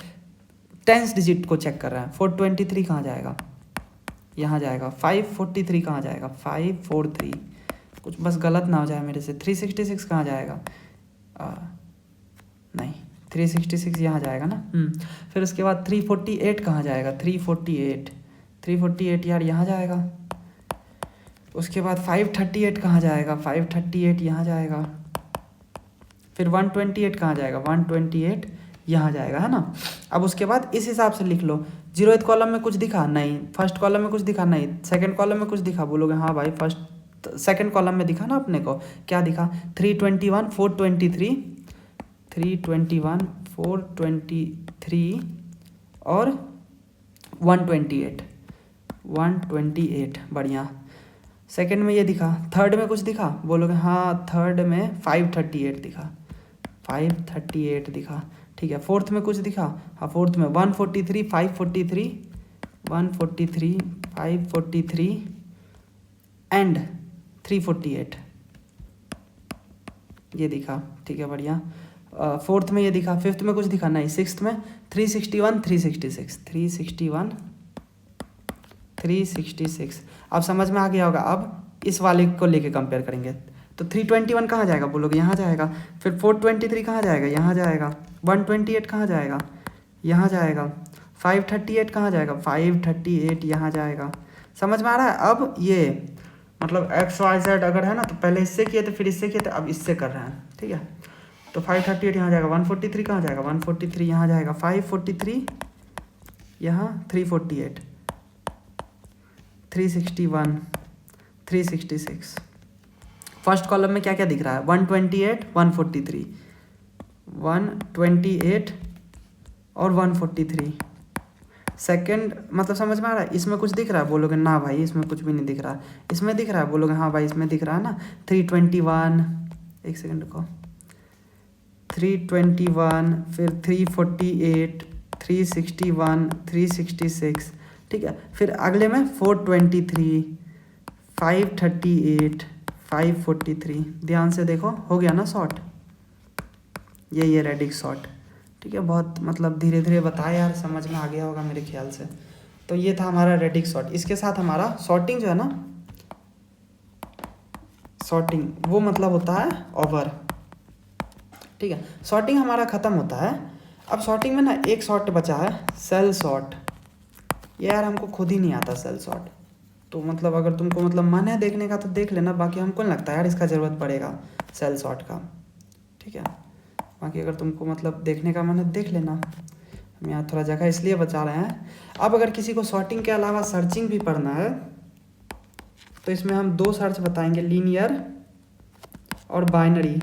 Speaker 1: 10th डिजिट को चेक कर रहे हैं। 423 कहाँ जाएगा, यहाँ जाएगा। 543 कहाँ जाएगा, 543, कुछ बस गलत ना हो जाए मेरे से। 366 कहाँ जाएगा, नहीं 366 यहाँ जाएगा ना। फिर उसके बाद 348 कहाँ जाएगा, 348 यार यहाँ जाएगा। उसके बाद 538 कहाँ जाएगा, 538 यहाँ जाएगा। फिर 128 कहाँ जाएगा, 128 यहाँ जाएगा, है ना। अब उसके बाद इस हिसाब से लिख लो। 0th कॉलम में कुछ दिखा नहीं, फर्स्ट कॉलम में कुछ दिखा नहीं, सेकंड कॉलम में कुछ दिखा, बोलोगे हाँ भाई सेकंड कॉलम में दिखा ना अपने को, क्या दिखा, 321 423 और 128, बढ़िया। सेकंड में ये दिखा, थर्ड में कुछ दिखा, बोलोगे हाँ थर्ड में 538 दिखा, 538 दिखा, ठीक है। फोर्थ में कुछ दिखा, हाँ फोर्थ में 143, 543, 143, 543 एंड 348 ये दिखा, ठीक है बढ़िया। फोर्थ में ये दिखा, फिफ्थ में कुछ दिखा नहीं, सिक्स्थ में 361, 366, 361, 366। अब समझ में आ गया होगा। अब इस वाले को लेके कंपेयर करेंगे तो 321 कहाँ जाएगा, बोलोगे यहाँ जाएगा। फिर 423 कहाँ जाएगा, यहाँ जाएगा। 128 कहाँ जाएगा, यहाँ जाएगा। 538 कहाँ जाएगा, 538 यहाँ जाएगा। समझ में आ रहा है। अब ये मतलब एक्स वाई जेड अगर है ना, तो पहले इससे किए थे, फिर इससे किए थे, अब इससे कर रहे हैं, ठीक है। तो 538 यहाँ जाएगा, 143 कहाँ जाएगा, 143 यहाँ जाएगा, 543 यहाँ, 348, 361, 366। फर्स्ट कॉलम में क्या क्या दिख रहा है, 128, 143, 128 और 143। सेकंड मतलब समझ में आ रहा है। इसमें कुछ दिख रहा है, बोलोगे ना भाई इसमें कुछ भी नहीं दिख रहा। इसमें दिख रहा है, बोलोगे हाँ भाई इसमें दिख रहा है ना। 321, एक सेकंड रुको, 321, फिर 348, 361, 366, ठीक है। फिर अगले में 423, 538, 543। ध्यान से देखो, हो गया ना शॉर्ट, ये रेडिक्स शॉर्ट, ठीक है। बहुत मतलब धीरे धीरे बताया यार, समझ में आ गया होगा मेरे ख्याल से। तो ये था हमारा रेडिक्स शॉर्ट। इसके साथ हमारा शॉर्टिंग जो है ना, शॉर्टिंग वो मतलब होता है ओवर, ठीक है। शॉर्टिंग हमारा ख़त्म होता है। अब शॉर्टिंग में ना एक शॉर्ट बचा है, सेल शॉर्ट। ये यार हमको खुद ही नहीं आता सेल शॉर्ट, तो मतलब अगर तुमको मतलब मन है देखने का तो देख लेना, बाकी हमको नहीं लगता यार इसका ज़रूरत पड़ेगा सेल शॉर्ट का, ठीक है। बाकी अगर तुमको मतलब देखने का मन है देख लेना, हम यहाँ थोड़ा जगह इसलिए बचा रहे हैं। अब अगर किसी को शॉर्टिंग के अलावा सर्चिंग भी पढ़ना है तो इसमें हम 2 सर्च बताएंगे, लीनियर और बाइनरी।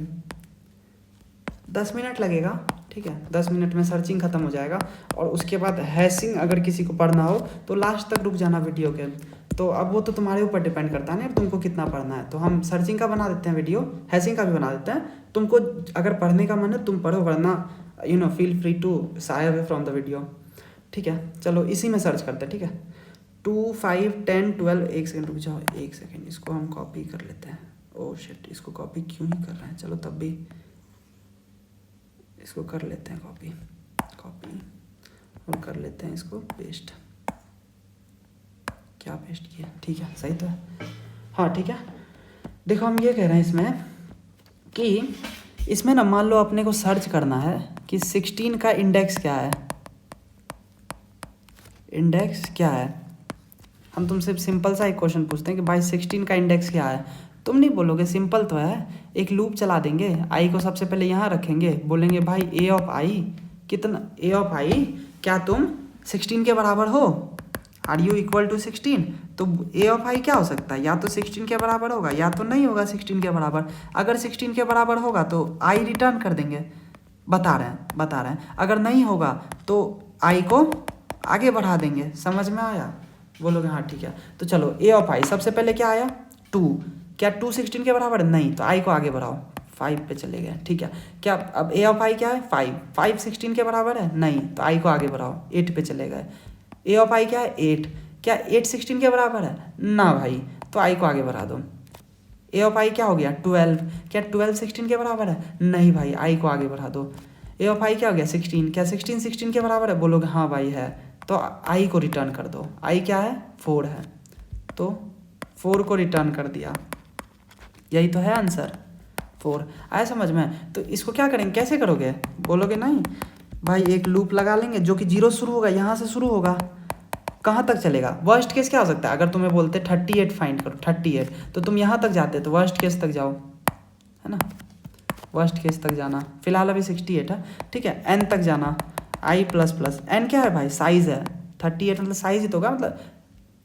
Speaker 1: 10 मिनट लगेगा, ठीक है। 10 मिनट में सर्चिंग खत्म हो जाएगा। और उसके बाद हैशिंग अगर किसी को पढ़ना हो तो लास्ट तक रुक जाना वीडियो के। तो अब वो तो तुम्हारे ऊपर डिपेंड करता है ना तुमको कितना पढ़ना है। तो हम सर्चिंग का बना देते हैं वीडियो, हैशिंग का भी बना देते हैं। तुमको अगर पढ़ने का मन है तुम पढ़ो, वरना feel free to shy away from the video, ठीक है। चलो इसी में सर्च करते हैं, ठीक है। 2, 5, 10, 12, एक सेकंड रुक जाओ, एक सेकंड, इसको हम कॉपी कर लेते हैं। ओह शिट, इसको कॉपी क्यों ही कर रहे हैं, चलो तब भी इसको कर लेते हैं कॉपी और कर लेते हैं इसको पेस्ट। क्या पेस्ट किया, ठीक है सही तो है, हाँ ठीक है। देखो हम ये कह रहे हैं इसमें कि इसमें ना मान लो अपने को सर्च करना है कि 16 का इंडेक्स क्या है, इंडेक्स क्या है। हम तुमसे सिंपल सा एक क्वेश्चन पूछते हैं कि भाई 16 का इंडेक्स क्या है। तुम नहीं बोलोगे सिंपल तो है, एक लूप चला देंगे, आई को सबसे पहले यहाँ रखेंगे, बोलेंगे भाई ए ऑफ आई कितना, ए ऑफ आई क्या तुम 16 के बराबर हो, आर यू इक्वल टू 16। तो ए ऑफ आई क्या हो सकता है, या तो 16 के बराबर होगा या तो नहीं होगा 16 के बराबर। अगर 16 के बराबर होगा तो आई रिटर्न कर देंगे, बता रहे हैं। अगर नहीं होगा तो आई को आगे बढ़ा देंगे। समझ में आया, बोलोगे हाँ ठीक है। तो चलो ए ऑफ आई सबसे पहले क्या आया 2, क्या 2 16 के बराबर है, नहीं, तो आई को आगे बढ़ाओ, 5 पे चले गए, ठीक है। क्या अब ए ऑफ आई क्या है 5 16 के बराबर है, नहीं, तो आई को आगे बढ़ाओ, 8 पे चले गए। ए ऑफ आई क्या है 8, क्या 8 16 के बराबर है, ना भाई, तो आई को आगे बढ़ा दो। ए ऑफ आई क्या हो गया 12, क्या 12 16 के बराबर है, नहीं भाई, आई को आगे बढ़ा दो। ए ऑफ आई क्या हो गया 16, क्या 16 16 के बराबर है, बोलोगे हाँ भाई है, तो आई को रिटर्न कर दो। आई क्या है 4 है, तो 4 को रिटर्न कर दिया, यही तो है आंसर 4। आया समझ में। तो इसको क्या करेंगे, कैसे करोगे, बोलोगे नहीं भाई एक लूप लगा लेंगे जो कि 0 शुरू होगा, यहाँ से शुरू होगा, कहाँ तक चलेगा। वर्स्ट केस क्या हो सकता है, अगर तुम्हें बोलते 38 फाइंड करो 38, तो तुम यहाँ तक जाते तो वर्स्ट केस तक जाओ, है ना, वर्स्ट केस तक जाना। फिलहाल अभी 68 है, ठीक है। एन तक जाना, आई प्लस प्लस एन क्या है भाई साइज़ है, 38 मतलब साइज़ ही तो होगा, मतलब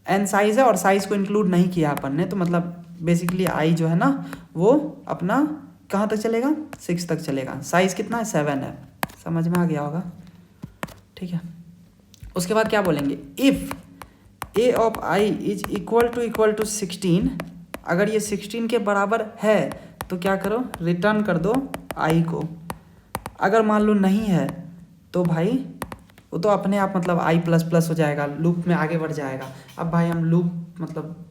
Speaker 1: एन साइज़ है और साइज़ को इंक्लूड नहीं किया अपन ने, तो मतलब बेसिकली आई जो है ना वो अपना कहाँ तक चलेगा 6 तक चलेगा। साइज़ कितना है 7 है, समझ में आ गया होगा, ठीक है। उसके बाद क्या बोलेंगे, if A of I is equal to 16 अगर ये 16 के बराबर है तो क्या करो, रिटर्न कर दो आई को। अगर मान लो नहीं है तो भाई वो तो अपने आप मतलब आई प्लस प्लस हो जाएगा, लूप में आगे बढ़ जाएगा। अब भाई हम लूप मतलब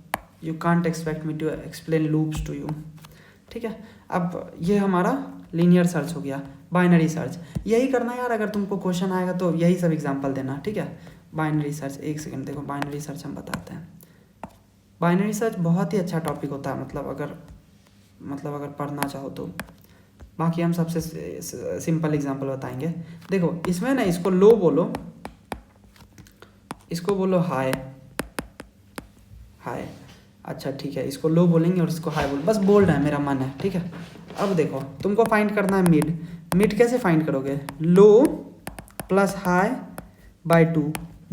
Speaker 1: you can't expect me to explain loops to you, ठीक है। अब ये हमारा लीनियर सर्च हो गया। बाइनरी सर्च यही करना है यार, अगर तुमको क्वेश्चन आएगा तो यही सब एग्जांपल देना, ठीक है। बाइनरी सर्च, एक सेकंड देखो, बाइनरी सर्च हम बताते हैं। बाइनरी सर्च बहुत ही अच्छा टॉपिक होता है, मतलब अगर पढ़ना चाहो तो। बाकी हम सबसे सिंपल एग्जांपल बताएंगे। देखो इसमें ना इसको लो बोलो, इसको बोलो हाई हाई, अच्छा ठीक है, इसको लो बोलेंगे और इसको हाई बोल, बस बोल्ड है मेरा मन है, ठीक है। अब देखो तुमको फाइंड करना है मिड। मिड कैसे फाइंड करोगे, लो प्लस हाई बाय 2,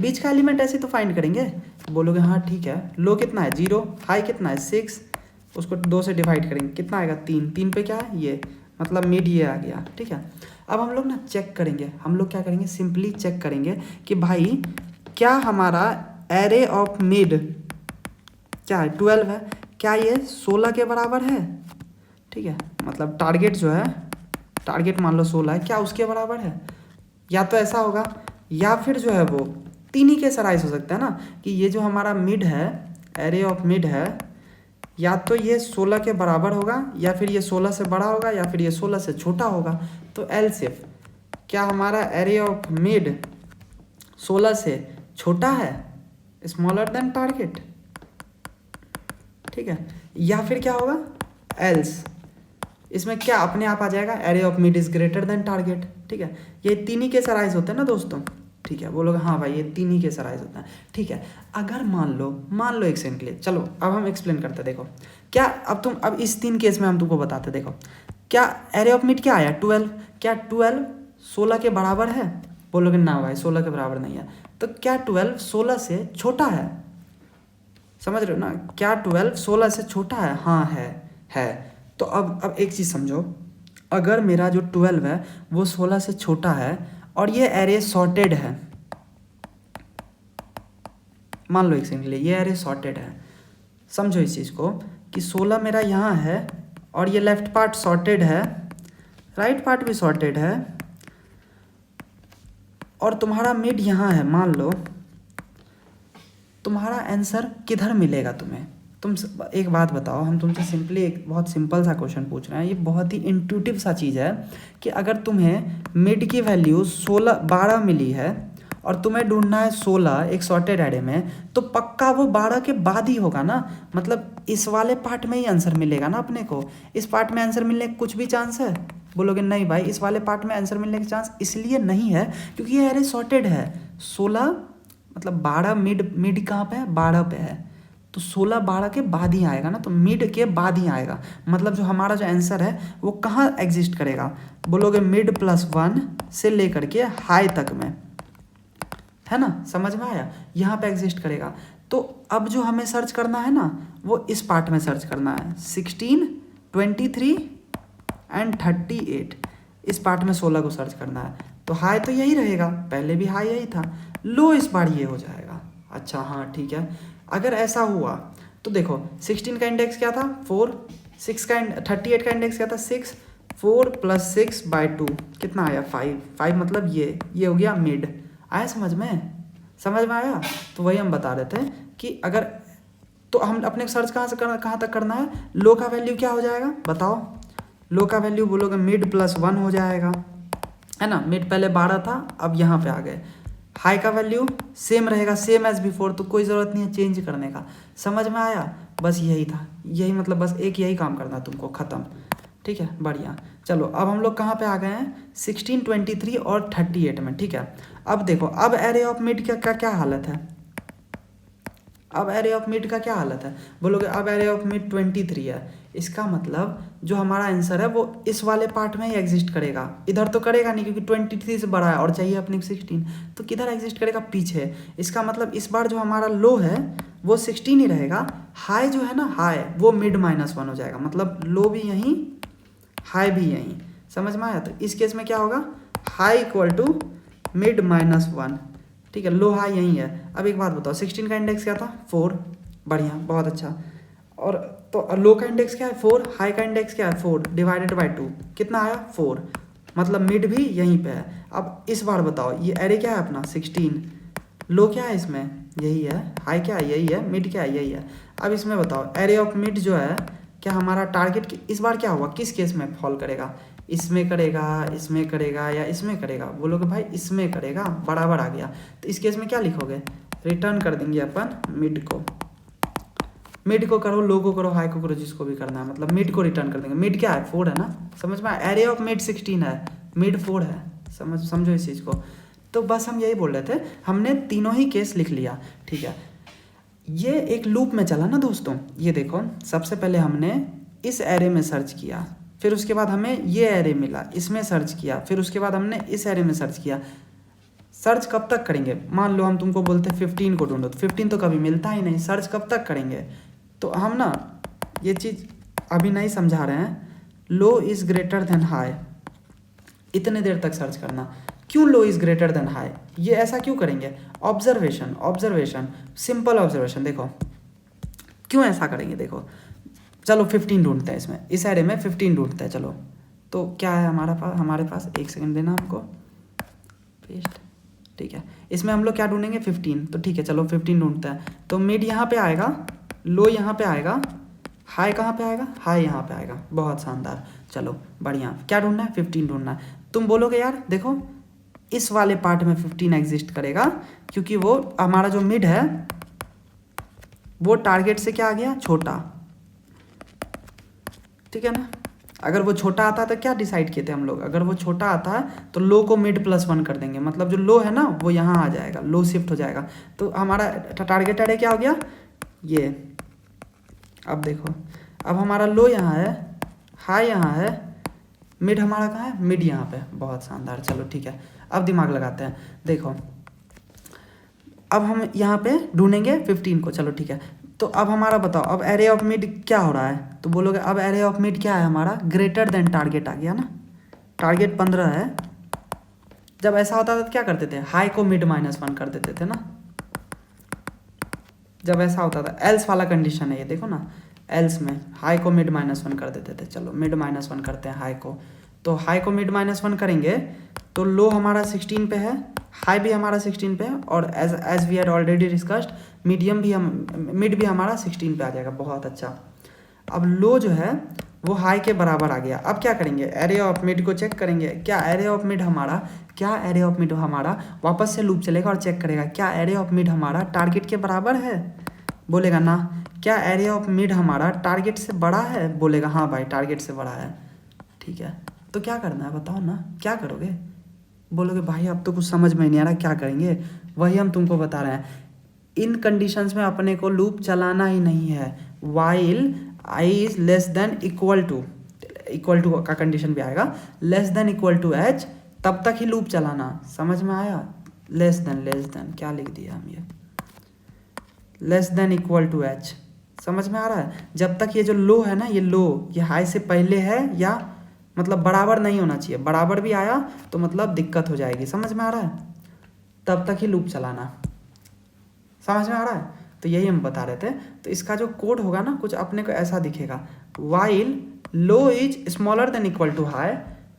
Speaker 1: बीच का एलिमेंट ऐसे तो फाइंड करेंगे। बोलोगे हाँ ठीक है, लो कितना है 0, हाई कितना है 6, उसको 2 से डिवाइड करेंगे, कितना आएगा 3, 3 पे क्या है ये, मतलब मिड ये आ गया, ठीक है। अब हम लोग ना चेक करेंगे, हम लोग क्या करेंगे, सिंपली चेक करेंगे कि भाई क्या हमारा एरे ऑफ मिड क्या है 12 है, क्या ये 16 के बराबर है, ठीक है। मतलब टारगेट जो है, टारगेट मान लो 16 है, क्या उसके बराबर है, या तो ऐसा होगा या फिर जो है वो तीन ही केस अराइज हो सकता है ना, कि ये जो हमारा मिड है, एरे ऑफ मिड है, या तो ये 16 के बराबर होगा, या फिर ये 16 से बड़ा होगा, या फिर ये 16 से छोटा होगा। तो एल्स इफ क्या हमारा एरे ऑफ मिड 16 से छोटा है, स्मॉलर देन टारगेट, ठीक है। या फिर क्या होगा, एल्स इसमें क्या अपने आप आ जाएगा, array of mid is greater than target, ठीक है। ये तीन ही केस अराइज होते हैं ना दोस्तों, ठीक है। बोलोगे हाँ भाई ये तीन ही केस अराइज होता है, ठीक है। अगर मान लो एक सेकंड के लिए, चलो अब हम एक्सप्लेन करते हैं। देखो क्या अब इस 3 केस में हम तुमको बताते, देखो क्या एरे ऑफ मिड क्या आया 12, क्या 12 16 के बराबर है, बोलोगे ना भाई 16 के बराबर नहीं है। तो क्या 12 16 से छोटा है, समझ रहे हो ना, क्या 12 16 से छोटा है, हाँ है। तो अब एक चीज़ समझो, अगर मेरा जो 12 है वो 16 से छोटा है और ये एरे सॉर्टेड है, मान लो एक सेकंड के लिए ये एरे सॉर्टेड है, समझो इस चीज़ को कि 16 मेरा यहाँ है और ये लेफ्ट पार्ट सॉर्टेड है, राइट पार्ट भी सॉर्टेड है, और तुम्हारा मिड यहाँ है, मान लो तुम्हारा आंसर किधर मिलेगा तुम्हें। तुम एक बात बताओ, हम तुमसे सिंपली एक बहुत सिंपल सा क्वेश्चन पूछ रहे हैं, ये बहुत ही इंट्यूटिव सा चीज़ है कि अगर तुम्हें मिड की वैल्यू 12 मिली है और तुम्हें ढूंढना है 16 एक सॉर्टेड एरे में, तो पक्का वो 12 के बाद ही होगा ना, मतलब इस वाले पार्ट में ही आंसर मिलेगा ना अपने को। इस पार्ट में आंसर मिलने का कुछ भी चांस है, बोलोगे नहीं भाई इस वाले पार्ट में आंसर मिलने का चांस इसलिए नहीं है क्योंकि ये एरे सॉर्टेड है। 16 मतलब 12 मिड कहाँ पे है, 12 पे है, तो 16 12 के बाद ही आएगा ना, तो मिड के बाद ही आएगा। मतलब जो हमारा जो आंसर है वो कहाँ एग्जिस्ट करेगा, बोलोगे मिड प्लस 1 से लेकर के हाई तक में, है ना, समझ में आया, यहाँ पे एग्जिस्ट करेगा। तो अब जो हमें सर्च करना है ना वो इस पार्ट में सर्च करना है, 16 23 एंड 38, इस पार्ट में 16 को सर्च करना है। तो हाई तो यही रहेगा, पहले भी हाई यही था, लो इस बार ये हो जाएगा। अच्छा हाँ ठीक है, अगर ऐसा हुआ तो देखो 16 का इंडेक्स क्या था 4, 6 का 38 का इंडेक्स क्या था 6, 4 + 6 / 2 कितना आया 5 मतलब ये हो गया मिड। आया समझ में आया। तो वही हम बता रहे थे कि अगर तो हम अपने सर्च कहाँ तक करना है, लो का वैल्यू क्या हो जाएगा बताओ, लो का वैल्यू बोलोगे मिड प्लस 1 हो जाएगा, है ना, मिड पहले 12 था अब यहाँ पे आ गए। हाई का वैल्यू सेम रहेगा, सेम एज बिफोर, तो कोई ज़रूरत नहीं है चेंज करने का। समझ में आया, बस यही था, यही मतलब बस एक यही काम करना तुमको, ख़त्म, ठीक है बढ़िया। चलो अब हम लोग कहाँ पे आ गए हैं 16 23 और 38 में, ठीक है। अब देखो अब एरे ऑफ मिड का क्या हालत है, अब एरे ऑफ मिड का क्या हालत है, बोलोगे अब एरे ऑफ मिड 23 है, इसका मतलब जो हमारा आंसर है वो इस वाले पार्ट में ही एग्जिस्ट करेगा, इधर तो करेगा नहीं क्योंकि 23 से बड़ा है और चाहिए अपने 16, तो किधर एग्जिस्ट करेगा पीछे। इसका मतलब इस बार जो हमारा लो है वो 16 ही रहेगा, हाई जो है ना हाई वो मिड -1 हो जाएगा, मतलब लो भी यहीं हाई भी यहीं। समझ में आया, तो इस केस में क्या होगा हाई इक्वल टू मिड -1, ठीक है, लो हाई यहीं है। अब एक बात बताओ 16 का इंडेक्स क्या था 4, बढ़िया बहुत अच्छा, और तो लो का इंडेक्स क्या है 4, हाई का इंडेक्स क्या है 4 डिवाइडेड बाई 2 कितना आया 4, मतलब मिड भी यहीं पे है। अब इस बार बताओ ये एरे क्या है अपना 16, लो क्या है इसमें यही है, हाई क्या है यही है, मिड क्या है यही है। अब इसमें बताओ एरे ऑफ मिड जो है क्या हमारा टारगेट इस बार क्या हुआ, किस केस में फॉल करेगा, इसमें करेगा, इसमें करेगा या इसमें करेगा, बोलोगे भाई इसमें करेगा, बराबर आ गया। तो इस केस में क्या लिखोगे, रिटर्न कर देंगे अपन मिड को, मिड को करो, लो को करो, हाई को करो, जिसको भी करना है, मतलब मिड को रिटर्न कर देंगे। मिड क्या है 4 है ना, समझ में, एरे ऑफ मिड 16 है, मिड 4 है, समझो इस चीज़ को। तो बस हम यही बोल रहे थे, हमने तीनों ही केस लिख लिया, ठीक है। ये एक लूप में चला ना दोस्तों, ये देखो सबसे पहले हमने इस एरे में सर्च किया, फिर उसके बाद हमें ये एरे मिला, इसमें सर्च किया, फिर उसके बाद हमने इस एरे में सर्च किया। सर्च कब तक करेंगे, मान लो हम तुमको बोलते 15 को ढूंढो, तो 15 तो कभी मिलता ही नहीं, सर्च कब तक करेंगे। तो हम ना ये चीज़ अभी नहीं समझा रहे हैं, लो इज़ ग्रेटर देन हाई, इतने देर तक सर्च करना। क्यों लो इज़ ग्रेटर देन हाई, ये ऐसा क्यों करेंगे, ऑब्जर्वेशन, सिंपल ऑब्जर्वेशन। देखो क्यों ऐसा करेंगे, देखो चलो 15 ढूंढते हैं इसमें, इस एरे में 15 ढूंढते हैं, चलो। तो क्या है हमारे पास 1 सेकंड देना हमको, पेस्ट, ठीक है। इसमें हम लोग क्या ढूंढेंगे 15, तो ठीक है चलो 15 ढूंढते हैं। तो मिड यहाँ पे आएगा, लो यहाँ पे आएगा, हाई कहाँ पे आएगा, हाई यहाँ पे आएगा, बहुत शानदार। चलो बढ़िया, क्या ढूंढना है 15 ढूंढना है। तुम बोलोगे यार देखो इस वाले पार्ट में 15 एग्जिस्ट करेगा, क्योंकि वो हमारा जो मिड है वो टारगेट से क्या आ गया छोटा, ठीक है ना। अगर वो छोटा आता है तो क्या डिसाइड किए थे हम लोग, अगर वो छोटा आता है तो लो को मिड +1 कर देंगे, मतलब जो लो है ना वो यहाँ आ जाएगा, लो शिफ्ट हो जाएगा। तो हमारा टारगेट एरे क्या हो गया ये। अब देखो अब हमारा लो यहाँ है, हाई यहाँ है, मिड हमारा कहाँ है, मिड यहाँ पे, बहुत शानदार। चलो ठीक है, अब दिमाग लगाते हैं। देखो अब हम यहाँ पे ढूंढेंगे 15 को, चलो ठीक है। तो अब हमारा बताओ अब एरे ऑफ मिड क्या हो रहा है, तो बोलोगे अब एरे ऑफ मिड क्या है हमारा, ग्रेटर देन टारगेट आ गया ना, टारगेट 15 है। जब ऐसा होता था तो क्या करते थे, हाई को मिड -1 कर देते थे ना, जब ऐसा होता था। एल्स वाला कंडीशन है ये, देखो ना, एल्स में हाई को मिड -1 कर देते थे। चलो मिड -1 करते हैं हाई को, तो हाई को मिड -1 करेंगे तो लो हमारा 16 पे है, हाई भी हमारा 16 पे है, और as we had already discussed mid भी हमारा 16 पे आ जाएगा, बहुत अच्छा। अब लो जो है वो हाई के बराबर आ गया। अब क्या करेंगे, एरे ऑफ मिड को चेक करेंगे, क्या एरे ऑफ मिड हमारा वापस से लूप चलेगा और चेक करेगा क्या एरे ऑफ मिड हमारा टारगेट के बराबर है, बोलेगा ना। क्या एरे ऑफ मिड हमारा टारगेट से बड़ा है, बोलेगा हाँ भाई टारगेट से बड़ा है, ठीक है। तो क्या करना है बताओ ना, क्या करोगे, बोलोगे भाई अब तो कुछ समझ में नहीं आ रहा, क्या करेंगे। वही हम तुमको बता रहे हैं, इन कंडीशंस में अपने को लूप चलाना ही नहीं है। While I is less than equal to का कंडीशन भी आएगा, less than equal to H, तब तक ही लूप चलाना, समझ में आया। लेस देन क्या लिख दिया हम, ये less than equal to H, समझ में आ रहा है। जब तक ये जो लो है ना, ये लो ये हाई से पहले है, या मतलब बराबर नहीं होना चाहिए, बराबर भी आया तो मतलब दिक्कत हो जाएगी, समझ में आ रहा है। तब तक ही लूप चलाना, समझ में आ रहा है। तो यही हम बता रहे थे। तो इसका जो कोड होगा ना कुछ अपने को ऐसा दिखेगा, while low is smaller than equal to high,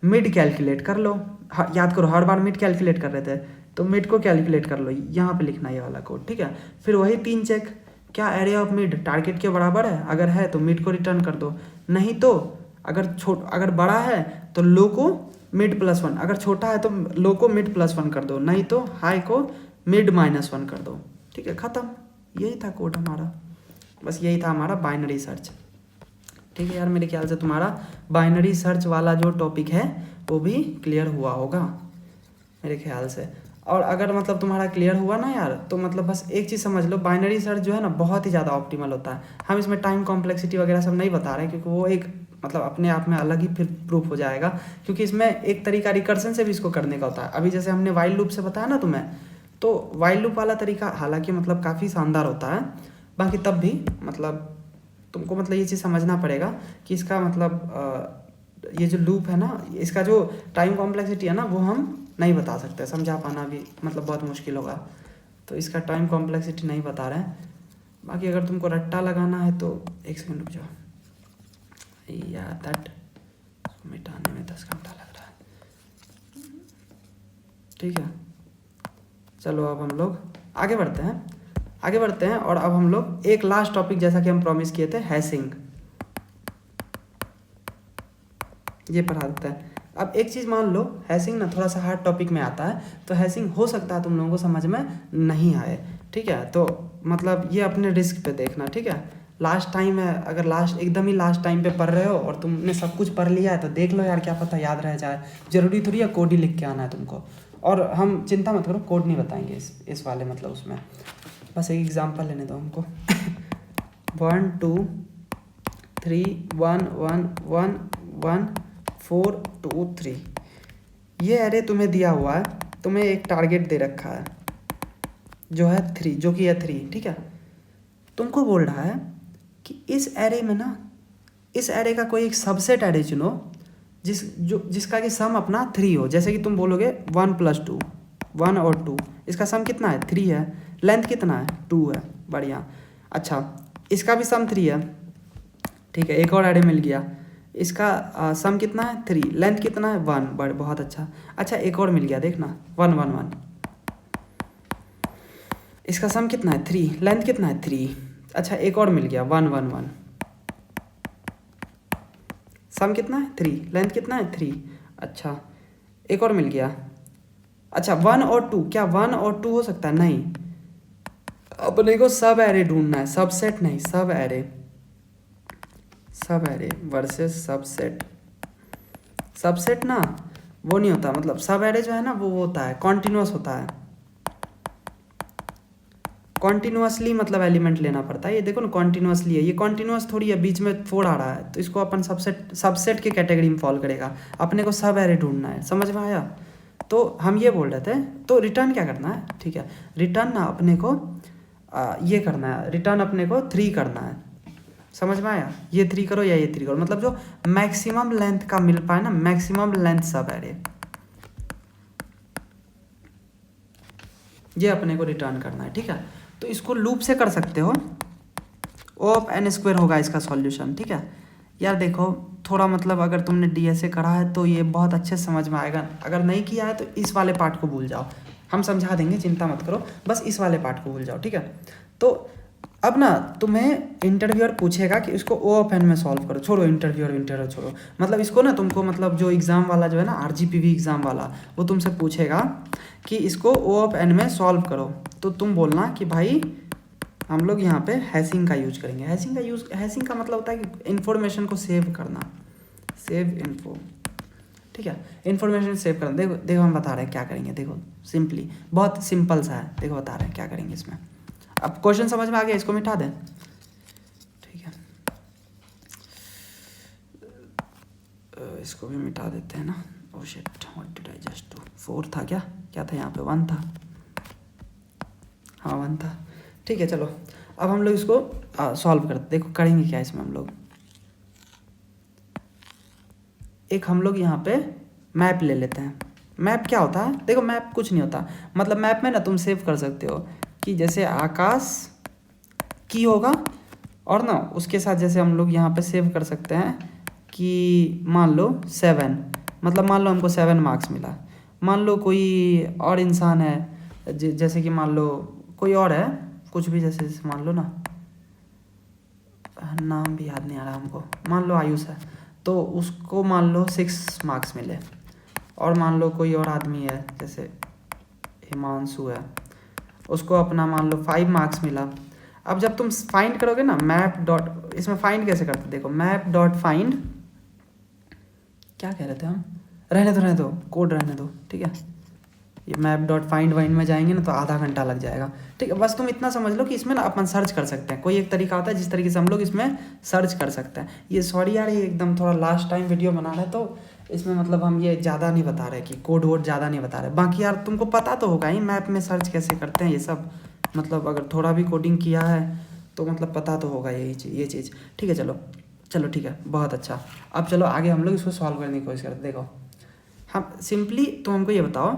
Speaker 1: mid calculate कर लो। याद करो हर बार मिड कैलकुलेट कर रहे थे, तो मिड को कैलकुलेट कर लो, यहाँ पे लिखना ये वाला कोड, ठीक है। फिर वही 3 चेक, क्या एरे ऑफ मिड टारगेट के बराबर है, अगर है तो मिड को रिटर्न कर दो, नहीं तो अगर बड़ा है तो लो को मिड +1, अगर छोटा है तो लो को मिड +1 कर दो, नहीं तो हाई को मिड -1 कर दो, ठीक है, ख़त्म। यही था कोड हमारा, बस यही था हमारा बाइनरी सर्च, ठीक है यार। मेरे ख्याल से तुम्हारा बाइनरी सर्च वाला जो टॉपिक है वो भी क्लियर हुआ होगा मेरे ख्याल से। और अगर मतलब तुम्हारा क्लियर हुआ ना यार, तो मतलब बस एक चीज़ समझ लो, बाइनरी सर्च जो है ना बहुत ही ज़्यादा ऑप्टिमल होता है। हम इसमें टाइम कॉम्प्लेक्सिटी वगैरह सब नहीं बता रहे हैं, क्योंकि वो एक मतलब अपने आप में अलग ही फिर प्रूफ हो जाएगा, क्योंकि इसमें एक तरीका रिकर्सन से भी इसको करने का होता है। अभी जैसे हमने वाइल लूप से बताया ना तुम्हें, तो वाइल लूप वाला तरीका हालांकि मतलब काफ़ी शानदार होता है, बाकी तब भी मतलब तुमको मतलब ये चीज़ समझना पड़ेगा कि इसका मतलब ये जो लूप है ना, इसका जो टाइम कॉम्प्लेक्सिटी है ना, वो हम नहीं बता सकते, समझा पाना भी मतलब बहुत मुश्किल होगा, तो इसका टाइम कॉम्प्लेक्सिटी नहीं बता रहे हैं। बाकी अगर तुमको रट्टा लगाना है तो 1 सेकंड रुक जाओ। या दैट मिटाने में 10 घंटा लग रहा है। ठीक है, चलो अब हम लोग आगे बढ़ते हैं और अब हम लोग एक लास्ट टॉपिक, जैसा कि हम प्रॉमिस किए थे, हैशिंग, ये पढ़ा देता है। अब एक चीज़ मान लो, हैशिंग ना थोड़ा सा हार्ड टॉपिक में आता है, तो हैशिंग हो सकता है तुम लोगों को समझ में नहीं आए। ठीक है, तो मतलब ये अपने रिस्क पे देखना। ठीक है, लास्ट टाइम है, अगर एकदम ही लास्ट टाइम पे पढ़ रहे हो और तुमने सब कुछ पढ़ लिया है तो देख लो यार, क्या पता याद रह जाए। ज़रूरी थोड़ी है कोड ही लिख के आना है तुमको। और हम चिंता मत करो, कोड नहीं बताएंगे इस वाले, मतलब उसमें बस एक एग्जांपल लेने दो हमको। 1 2 3 1 1 1 1 4 2 3, ये एरे तुम्हें दिया हुआ है, तुम्हें एक टारगेट दे रखा है जो है 3, जो कि है 3। ठीक है, तुमको बोल रहा है कि इस एरे में ना, इस एरे का कोई एक सबसेट एरे चुनो जिसका कि सम अपना 3 हो। जैसे कि तुम बोलोगे 1 + 2, 1 और 2, इसका सम कितना है? 3 है। लेंथ कितना है? 2 है। बढ़िया। अच्छा, इसका भी सम 3 है। ठीक है, एक और एरे मिल गया, इसका सम कितना है? 3। लेंथ कितना है? 1। बहुत अच्छा। अच्छा, एक और मिल गया, देखना, 1 1 1, इसका सम कितना है? 3। लेंथ कितना है? 3। अच्छा, एक और मिल गया, 1 1 1, सम कितना है? 3। लेंथ कितना है? 3। अच्छा, एक और मिल गया। अच्छा, 1 और 2, क्या 1 और 2 हो सकता है? नहीं, अपने को सब एरे ढूंढना है, सबसेट नहीं, सब एरे। सब एरे वर्सेस सबसेट। सबसेट ना वो नहीं होता, मतलब सब एरे जो है ना वो होता है कॉन्टिन्यूस होता है। कॉन्टिन्यूसली मतलब एलिमेंट लेना पड़ता है। ये देखो ना, कॉन्टिन्यूसली है, ये कॉन्टिन्यूस थोड़ी है, बीच में 4 आ रहा है, तो इसको अपन सबसेट की कैटेगरी में फॉल करेगा। अपने को सब एरे ढूंढना है, समझ में आया? तो हम ये बोल रहे थे, तो रिटर्न क्या करना है? ठीक है, रिटर्न ना अपने को ये करना है, रिटर्न अपने को 3 करना है। समझ में आया? ये 3 करो या ये 3 करो, मतलब जो मैक्सिमम लेंथ का मिल पाए ना, मैक्सिमम लेंथ सब एरे, ये अपने को रिटर्न करना है। ठीक है, तो इसको लूप से कर सकते हो, O(n)² होगा इसका सॉल्यूशन। ठीक है यार, देखो थोड़ा मतलब अगर तुमने DSA करा है तो ये बहुत अच्छे से समझ में आएगा, अगर नहीं किया है तो इस वाले पार्ट को भूल जाओ, हम समझा देंगे, चिंता मत करो, बस इस वाले पार्ट को भूल जाओ। ठीक है, तो अब ना तुम्हें इंटरव्यूअर पूछेगा कि इसको O(n) में सॉल्व करो। छोड़ो इंटरव्यूअर छोड़ो, मतलब इसको ना तुमको, मतलब जो एग्ज़ाम वाला जो है ना, RGPV एग्ज़ाम वाला, वो तुमसे पूछेगा कि इसको O(n) में सॉल्व करो, तो तुम बोलना कि भाई हम लोग यहाँ पे हैशिंग का यूज करेंगे। हैशिंग का मतलब होता है कि इन्फॉर्मेशन को सेव करना, सेव इन्फो। ठीक है, इन्फॉर्मेशन सेव करना। देखो हम बता रहे हैं क्या करेंगे, देखो सिंपली, बहुत सिंपल सा है, देखो बता रहे हैं क्या करेंगे इसमें। अब क्वेश्चन समझ में आ गया, इसको मिटा दें। ठीक है, इसको भी मिटा देते हैं ना। Oh shit, what did I just do? 4 था क्या था यहाँ पे? 1 था, हाँ 1 था। ठीक है, चलो अब हम लोग इसको सॉल्व करते। देखो करेंगे क्या इसमें हम लोग, एक हम लोग यहाँ पे मैप ले लेते हैं। मैप क्या होता है? देखो मैप कुछ नहीं होता, मतलब मैप में ना तुम सेव कर सकते हो कि जैसे आकाश की होगा, और ना उसके साथ जैसे हम लोग यहाँ पे सेव कर सकते हैं कि मान लो 7, मतलब मान लो हमको 7 मार्क्स मिला। मान लो कोई और इंसान है, जैसे कि मान लो कोई और है, कुछ भी, जैसे मान लो ना, नाम भी याद नहीं आ रहा हमको, मान लो आयुष है, तो उसको मान लो 6 मार्क्स मिले। और मान लो कोई और आदमी है, जैसे हिमांशु है, उसको अपना मान लो 5 मार्क्स मिला। अब जब तुम फाइंड करोगे ना, मैप डॉट, इसमें फाइंड कैसे करते? देखो मैप डॉट फाइंड, क्या कह रहे थे हम? रहने दो कोड रहने दो। ठीक है, ये मैप डॉट फाइंड वाइंड में जाएंगे ना तो आधा घंटा लग जाएगा। ठीक है, बस तुम इतना समझ लो कि इसमें ना अपन सर्च कर सकते हैं, कोई एक तरीका होता है जिस तरीके से हम लोग इसमें सर्च कर सकते हैं। ये सॉरी यार, ये एकदम थोड़ा लास्ट टाइम वीडियो बना रहे, तो इसमें मतलब हम ये ज़्यादा नहीं बता रहे कि कोड वोड ज़्यादा नहीं बता रहे। बाकी यार तुमको पता तो होगा ही मैप में सर्च कैसे करते हैं ये सब, मतलब अगर थोड़ा भी कोडिंग किया है तो मतलब पता तो होगा ये चीज़। ठीक है, चलो ठीक है, बहुत अच्छा। अब चलो आगे हम लोग इसको सॉल्व करने की कोशिश करते। देखो हम सिंपली, तो हमको ये बताओ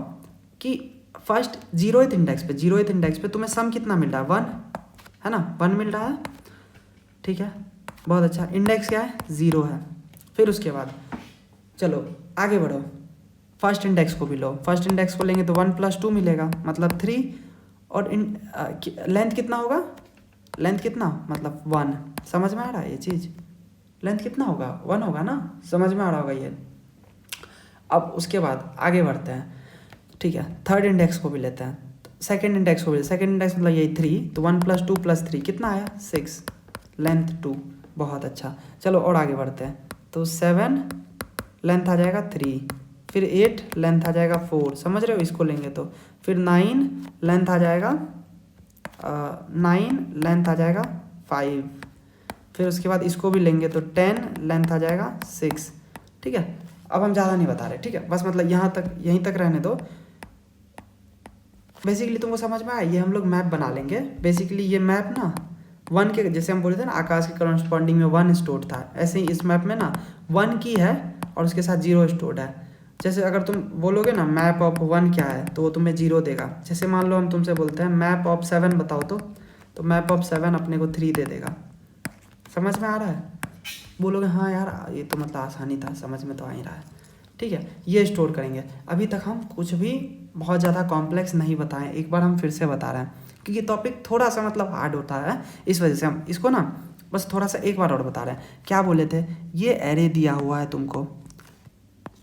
Speaker 1: कि फर्स्ट 0th इंडेक्स पे तुम्हें सम कितना मिल रहा है? 1 है ना, 1 मिल रहा है। ठीक है, बहुत अच्छा। इंडेक्स क्या है? 0 है। फिर उसके बाद चलो आगे बढ़ो, फर्स्ट इंडेक्स को भी लो। फर्स्ट इंडेक्स को लेंगे तो 1 + 2 मिलेगा, मतलब 3। और लेंथ कितना होगा, लेंथ कितना मतलब 1। समझ में आ रहा है ये चीज़, लेंथ कितना होगा 1 होगा ना, समझ में आ रहा होगा ये। अब उसके बाद आगे बढ़ते हैं, ठीक है। थर्ड इंडेक्स को भी लेते हैं, सेकंड इंडेक्स को भी, सेकंड इंडेक्स मतलब यही 3, तो 1 + 2 + 3 कितना आया 6, लेंथ 2। बहुत अच्छा, चलो और आगे बढ़ते हैं। तो 7 लेंथ आ जाएगा 3, फिर 8 लेंथ आ जाएगा 4, समझ रहे हो, इसको लेंगे तो। फिर 9 लेंथ आ जाएगा 9 लेंथ आ जाएगा 5। फिर उसके बाद इसको भी लेंगे तो 10 लेंथ आ जाएगा 6, ठीक है। अब हम ज़्यादा नहीं बता रहे, ठीक है, बस मतलब यहाँ तक, यहीं तक रहने दो। बेसिकली तुमको समझ में आया, ये हम लोग मैप बना लेंगे। बेसिकली ये मैप ना 1 के, जैसे हम बोले थे ना आकाश के करस्पॉन्डिंग में 1 स्टोर था, ऐसे ही इस मैप में ना 1 की है और उसके साथ 0 स्टोर्ड है। जैसे अगर तुम बोलोगे ना मैप ऑफ 1 क्या है, तो वो तुम्हें 0 देगा। जैसे मान लो हम तुमसे बोलते हैं मैप ऑफ 7 बताओ, तो मैप ऑफ 7 अपने को 3 दे देगा। समझ में आ रहा है, बोलोगे हाँ यार ये तो मतलब आसानी था, समझ में तो आ ही रहा है, ठीक है। ये स्टोर करेंगे। अभी तक हम कुछ भी बहुत ज़्यादा कॉम्प्लेक्स नहीं बताएं, एक बार हम फिर से बता रहे हैं, क्योंकि टॉपिक थोड़ा सा मतलब हार्ड होता है, इस वजह से हम इसको ना बस थोड़ा सा एक बार और बता रहे हैं। क्या बोले थे, ये एरे दिया हुआ है तुमको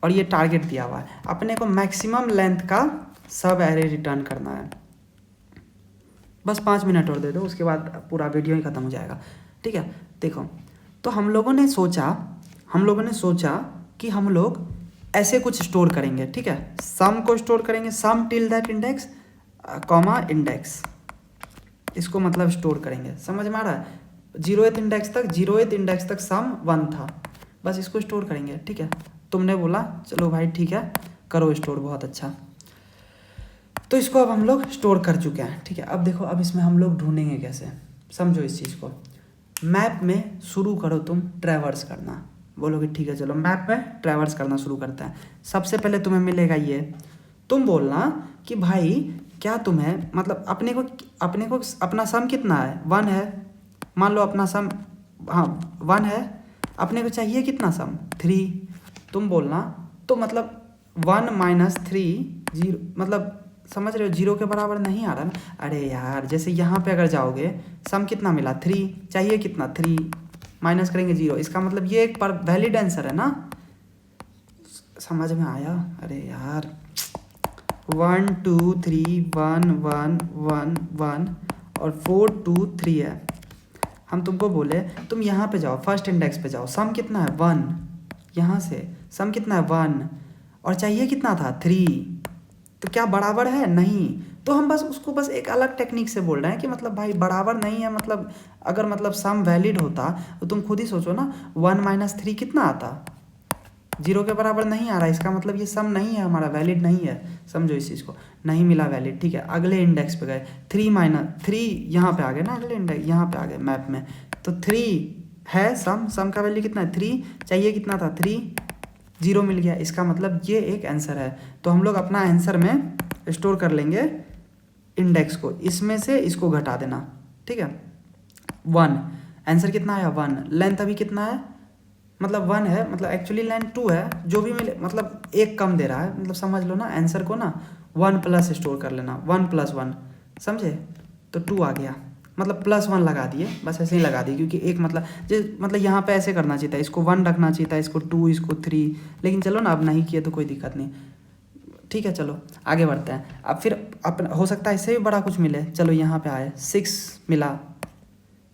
Speaker 1: और ये टारगेट दिया हुआ है, अपने को मैक्सिमम लेंथ का सब एरे रिटर्न करना है। बस 5 मिनट और दे दो, उसके बाद पूरा वीडियो ही ख़त्म हो जाएगा, ठीक है। देखो, तो हम लोगों ने सोचा कि हम लोग ऐसे कुछ स्टोर करेंगे, ठीक है। सम को स्टोर करेंगे, sum till that index comma index, इसको मतलब स्टोर करेंगे। समझ में आ रहा है, 0th इंडेक्स तक सम 1 था, बस इसको स्टोर करेंगे, ठीक है। तुमने बोला चलो भाई ठीक है करो स्टोर, बहुत अच्छा। तो इसको अब हम लोग स्टोर कर चुके हैं, ठीक है। अब देखो, अब इसमें हम लोग ढूंढेंगे कैसे, समझो इस चीज़ को। मैप में शुरू करो तुम ट्रैवर्स करना, बोलोगे ठीक है चलो मैप में ट्रैवर्स करना शुरू करते हैं। सबसे पहले तुम्हें मिलेगा ये, तुम बोलना कि भाई क्या तुम्हें मतलब अपने को अपना सम कितना है 1 है, मान लो अपना सम हाँ 1 है, अपने को चाहिए कितना सम 3। तुम बोलना तो मतलब 1 - 3 0, मतलब समझ रहे हो 0 के बराबर नहीं आ रहा ना। अरे यार जैसे यहाँ पे अगर जाओगे सम कितना मिला 3, चाहिए कितना 3, माइनस करेंगे 0, इसका मतलब ये एक पर वैलिड आंसर है ना। समझ में आया, अरे यार 1 2 3 1 1 1 1 और 4 2 3 है। हम तुमको बोले तुम यहाँ पे जाओ, फर्स्ट इंडेक्स पे जाओ, सम कितना है 1, यहाँ से सम कितना है 1 और चाहिए कितना था 3, तो क्या बराबर है नहीं। तो हम बस उसको बस एक अलग टेक्निक से बोल रहे हैं कि मतलब भाई बराबर नहीं है, मतलब अगर मतलब सम वैलिड होता तो तुम खुद ही सोचो ना 1 - 3 कितना आता, 0 के बराबर नहीं आ रहा, इसका मतलब ये सम नहीं है हमारा, वैलिड नहीं है। समझो इस चीज़ को, नहीं मिला वैलिड, ठीक है। अगले इंडेक्स पे गए, 3 यहाँ पे आ गए ना, अगले इंडेक्स यहाँ पे आ गए मैप में, तो 3 है सम का वैल्यू कितना है 3, चाहिए कितना था 3, 0 मिल गया, इसका मतलब ये एक आंसर है। तो हम लोग अपना आंसर में स्टोर कर लेंगे इंडेक्स को, इसमें से इसको घटा देना, ठीक है। 1 आंसर कितना आया 1, लेंथ अभी कितना है मतलब 1 है, मतलब एक्चुअली लेंथ 2 है, जो भी मिले मतलब एक कम दे रहा है, मतलब समझ लो ना आंसर को ना 1 प्लस स्टोर कर लेना, 1 + 1 समझे, तो 2 आ गया, मतलब +1 लगा दिए, बस ऐसे ही लगा दिए, क्योंकि एक मतलब यहाँ पे ऐसे करना चाहिए था, इसको 1 रखना चाहिए था, इसको 2, इसको 3, लेकिन चलो ना अब नहीं किए तो कोई दिक्कत नहीं, ठीक है। चलो आगे बढ़ते हैं। अब फिर अपना हो सकता है इससे भी बड़ा कुछ मिले, चलो यहाँ पे आए 6 मिला,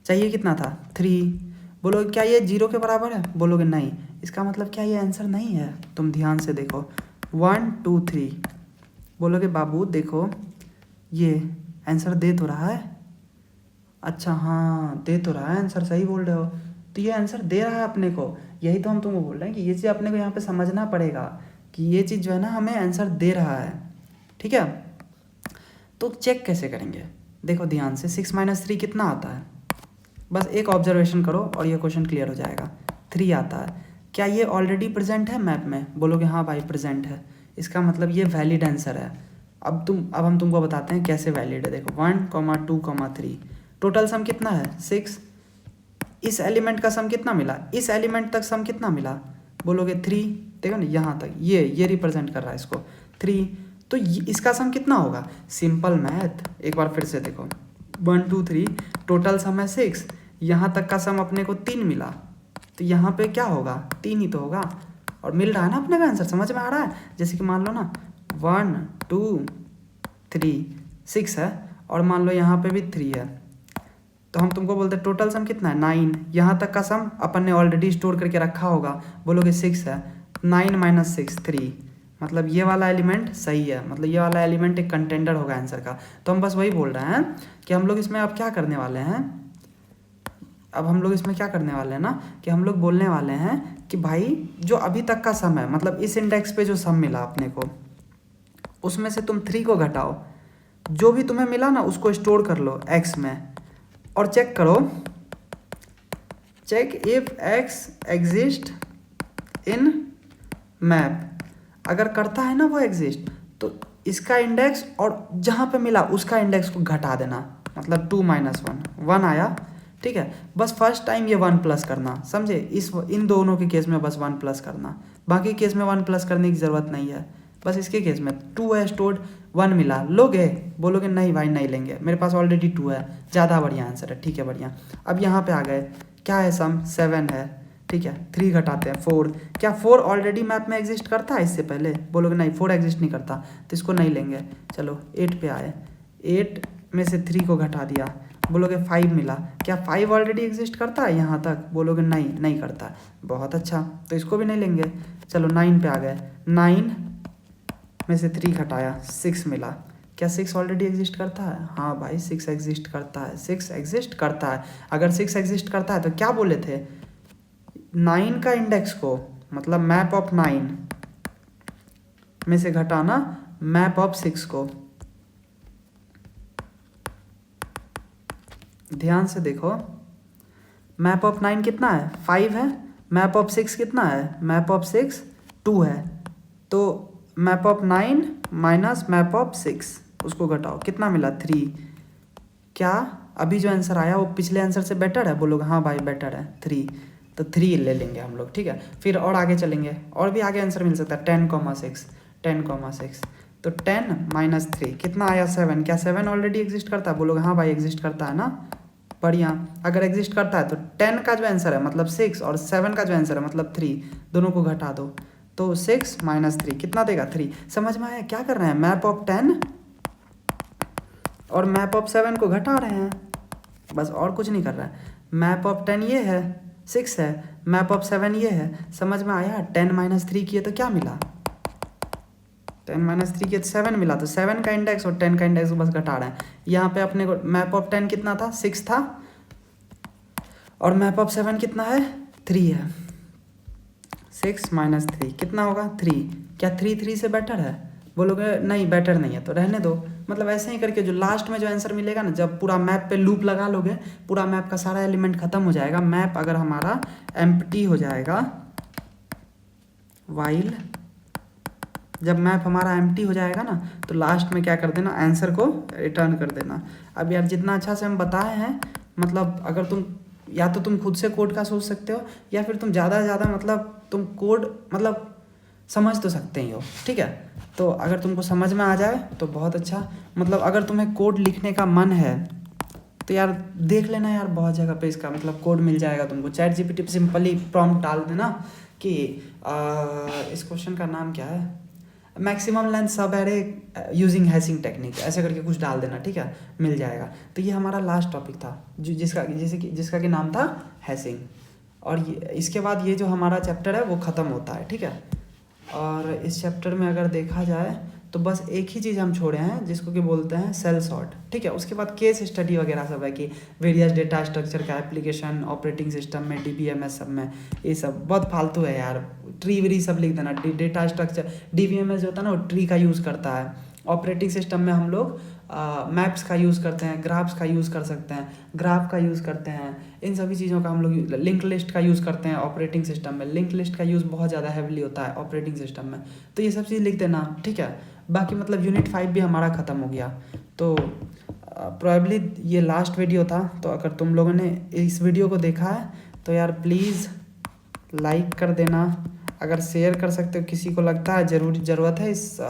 Speaker 1: चाहिए कितना था 3, बोलोगे क्या ये 0 के बराबर है, बोलोगे नहीं, इसका मतलब क्या ये आंसर नहीं है। तुम ध्यान से देखो 1 2 3, बोलोगे बाबू देखो ये आंसर दे तो रहा है, अच्छा हाँ दे तो रहा है आंसर, सही बोल रहे हो, तो ये आंसर दे रहा है अपने को, यही तो हम तुमको बोल रहे हैं कि ये चीज़ अपने को यहाँ पे समझना पड़ेगा कि ये चीज़ जो है ना हमें आंसर दे रहा है, ठीक है। तो चेक कैसे करेंगे, देखो ध्यान से, 6 - 3 कितना आता है, बस एक ऑब्जर्वेशन करो और ये क्वेश्चन क्लियर हो जाएगा। 3 आता है, क्या ये ऑलरेडी प्रेजेंट है मैप में, बोलोगे हाँ भाई प्रेजेंट है, इसका मतलब ये वैलिड आंसर है। अब हम तुमको बताते हैं कैसे वैलिड है। देखो 1 2 3, टोटल सम कितना है 6, इस एलिमेंट का सम कितना मिला, इस एलिमेंट तक सम कितना मिला बोलोगे 3, देखो ना यहाँ तक ये रिप्रेजेंट कर रहा है इसको 3, तो इसका सम कितना होगा? सिंपल मैथ, एक बार फिर से देखो 1 2 3, टोटल सम है 6, यहाँ तक का सम अपने को 3 मिला, तो यहाँ पे क्या होगा? 3 ही तो होगा, और मिल रहा है ना अपने का आंसर, समझ में आ रहा है? जैसे कि मान लो ना 1 2 3 6 है, और मान लो यहाँ पे भी 3 है, तो हम तुमको बोलते हैं टोटल सम कितना है? 9, यहाँ तक का सम अपन ने ऑलरेडी स्टोर करके रखा होगा, बोलोगे 6 है, 9 माइनस 6 3, मतलब ये वाला एलिमेंट सही है, मतलब ये वाला एलिमेंट एक कंटेंडर होगा आंसर का। तो हम बस वही बोल रहे हैं कि हम लोग इसमें अब क्या करने वाले हैं, अब हम लोग इसमें क्या करने वाले हैं ना, कि हम लोग बोलने वाले हैं कि भाई जो अभी तक का सम है, मतलब इस इंडेक्स पे जो सम मिला अपने को, उसमें से तुम 3 को घटाओ, जो भी तुम्हें मिला ना उसको स्टोर कर लो एक्स में, और चेक करो, check if X exist in map, अगर करता है ना वो एग्जिस्ट, तो इसका इंडेक्स और जहाँ पे मिला उसका इंडेक्स को घटा देना, मतलब 2 माइनस 1 आया, ठीक है। बस फर्स्ट टाइम ये 1 प्लस करना, समझे? इन दोनों के केस में बस 1 प्लस करना, बाकी केस में 1 प्लस करने की ज़रूरत नहीं है। बस इसके केस में 2 है स्टोर्ड, 1 मिला, लोगे? बोलोगे नहीं भाई नहीं लेंगे, मेरे पास ऑलरेडी 2 है, ज़्यादा बढ़िया आंसर है, ठीक है बढ़िया। अब यहाँ पे आ गए, क्या है सम? 7 है, ठीक है, 3 घटाते हैं 4, क्या 4 ऑलरेडी मैप में एग्जिस्ट करता है इससे पहले? बोलोगे नहीं 4 एग्जिस्ट नहीं करता, तो इसको नहीं लेंगे। चलो 8 पे आए, 8 में से 3 को घटा दिया, बोलोगे 5 मिला, क्या 5 ऑलरेडी एग्जिस्ट करता है यहाँ तक? बोलोगे नहीं नहीं करता, बहुत अच्छा, तो इसको भी नहीं लेंगे। चलो 9 पे आ गए, 9 में से 3 घटाया, 6 मिला, क्या 6 ऑलरेडी एग्जिस्ट करता है? हाँ भाई 6 एग्जिस्ट करता है, 6 एग्जिस्ट करता है। अगर 6 एग्जिस्ट करता है तो क्या बोले थे? 9 का इंडेक्स को, मतलब मैप ऑफ 9 में से घटाना मैप ऑफ 6 को। ध्यान से देखो, मैप ऑफ 9 कितना है? 5 है, मैप ऑफ 6 कितना है? मैप ऑफ 6 2 है, तो map of 9 minus map of 6, उसको घटाओ, कितना मिला? 3। क्या अभी जो आंसर आया वो पिछले आंसर से बेटर है? बोलोगे हाँ भाई बेटर है, 3, तो 3 ले लेंगे हम लोग, ठीक है। फिर और आगे चलेंगे, और भी आगे आंसर मिल सकता है, 10,6, 10,6, तो 10 माइनस 3 कितना आया? 7, क्या 7 ऑलरेडी एग्जिस्ट करता है? बोलोगे हाँ भाई एग्जिस्ट करता है ना, बढ़िया। अगर एग्जिस्ट करता है तो 10 का जो आंसर है मतलब 6, और 7 का जो आंसर है मतलब 3, दोनों को घटा दो, तो 6 माइनस 3 कितना देगा? 3। समझ में आया क्या कर रहे हैं? मैप ऑफ 10 और मैप ऑफ 7 को घटा रहे हैं, बस और कुछ नहीं कर रहा है। मैप ऑफ 10 ये है, 6 है, मैप ऑफ 7 ये है, समझ में आया? 10 माइनस 3 किए तो क्या मिला? 10 माइनस 3 किए तो 7 मिला, तो 7 का इंडेक्स और 10 का इंडेक्स बस घटा रहे हैं। यहाँ पे अपने को मैप ऑफ 10 कितना था? 6 था, और मैप ऑफ 7 कितना है? 3 है। 6 माइनस 3 कितना होगा? 3। क्या 3 से बेटर है? बोलोगे नहीं बेटर नहीं है, तो रहने दो। मतलब ऐसे ही करके जो लास्ट में जो आंसर मिलेगा ना, जब पूरा मैप पे लूप लगा लोगे, पूरा मैप का सारा एलिमेंट खत्म हो जाएगा, मैप अगर हमारा एम्प्टी हो जाएगा, वाइल जब मैप हमारा एम्प्टी हो जाएगा ना, तो लास्ट में क्या कर देना? आंसर को रिटर्न कर देना। अब यार जितना अच्छा से हम बताए हैं, मतलब अगर तुम या तो तुम खुद से कोड का सोच सकते हो, या फिर तुम ज़्यादा से ज़्यादा मतलब तुम कोड मतलब समझ तो सकते ही हो, ठीक है। तो अगर तुमको समझ में आ जाए तो बहुत अच्छा, मतलब अगर तुम्हें कोड लिखने का मन है तो यार देख लेना यार, बहुत जगह पे इसका मतलब कोड मिल जाएगा तुमको। चैट जीपीटी पे सिंपली प्रॉम्प्ट डाल देना कि इस क्वेश्चन का नाम क्या है, मैक्सिमम लेंथ सब एरे यूजिंग हैशिंग टेक्निक, ऐसे करके कुछ डाल देना, ठीक है, मिल जाएगा। तो ये हमारा लास्ट टॉपिक था जो जिसका कि नाम था हैशिंग, और इसके बाद ये जो हमारा चैप्टर है वो ख़त्म होता है, ठीक है। और इस चैप्टर में अगर देखा जाए तो बस एक ही चीज़ हम छोड़े हैं जिसको कि बोलते हैं सेल सॉर्ट, ठीक है। उसके बाद केस स्टडी वगैरह सब है कि वेरियस डेटा स्ट्रक्चर का एप्लीकेशन ऑपरेटिंग सिस्टम में, DBMS सब में, ये सब बहुत फालतू है यार। ट्री वरी सब लिख देना, डेटा स्ट्रक्चर DBMS जो होता है ना वो ट्री का यूज़ करता है। ऑपरेटिंग सिस्टम में हम लोग मैप्स का यूज़ करते हैं, ग्राफ्स का यूज़ कर सकते हैं, ग्राफ का यूज़ करते हैं, इन सभी चीज़ों का हम लोग लिंक लिस्ट का यूज़ करते हैं ऑपरेटिंग सिस्टम में। लिंक लिस्ट का यूज़ बहुत ज़्यादा हैविली होता है ऑपरेटिंग सिस्टम में, तो ये सब चीज़ लिख देना, ठीक है। बाकी मतलब यूनिट 5 भी हमारा ख़त्म हो गया, तो प्रोबेबली ये लास्ट वीडियो था। तो अगर तुम लोगों ने इस वीडियो को देखा है तो यार प्लीज़ लाइक कर देना, अगर शेयर कर सकते हो, किसी को लगता है ज़रूरत है इस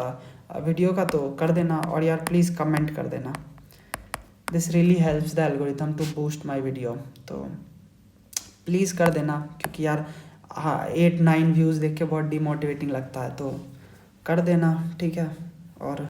Speaker 1: वीडियो का, तो कर देना। और यार प्लीज़ कमेंट कर देना, this really helps the algorithm to boost my video. तो प्लीज़ कर देना, क्योंकि यार हाँ 8-9 व्यूज़ देख के बहुत डिमोटिवेटिंग लगता है, तो कर देना, ठीक है। और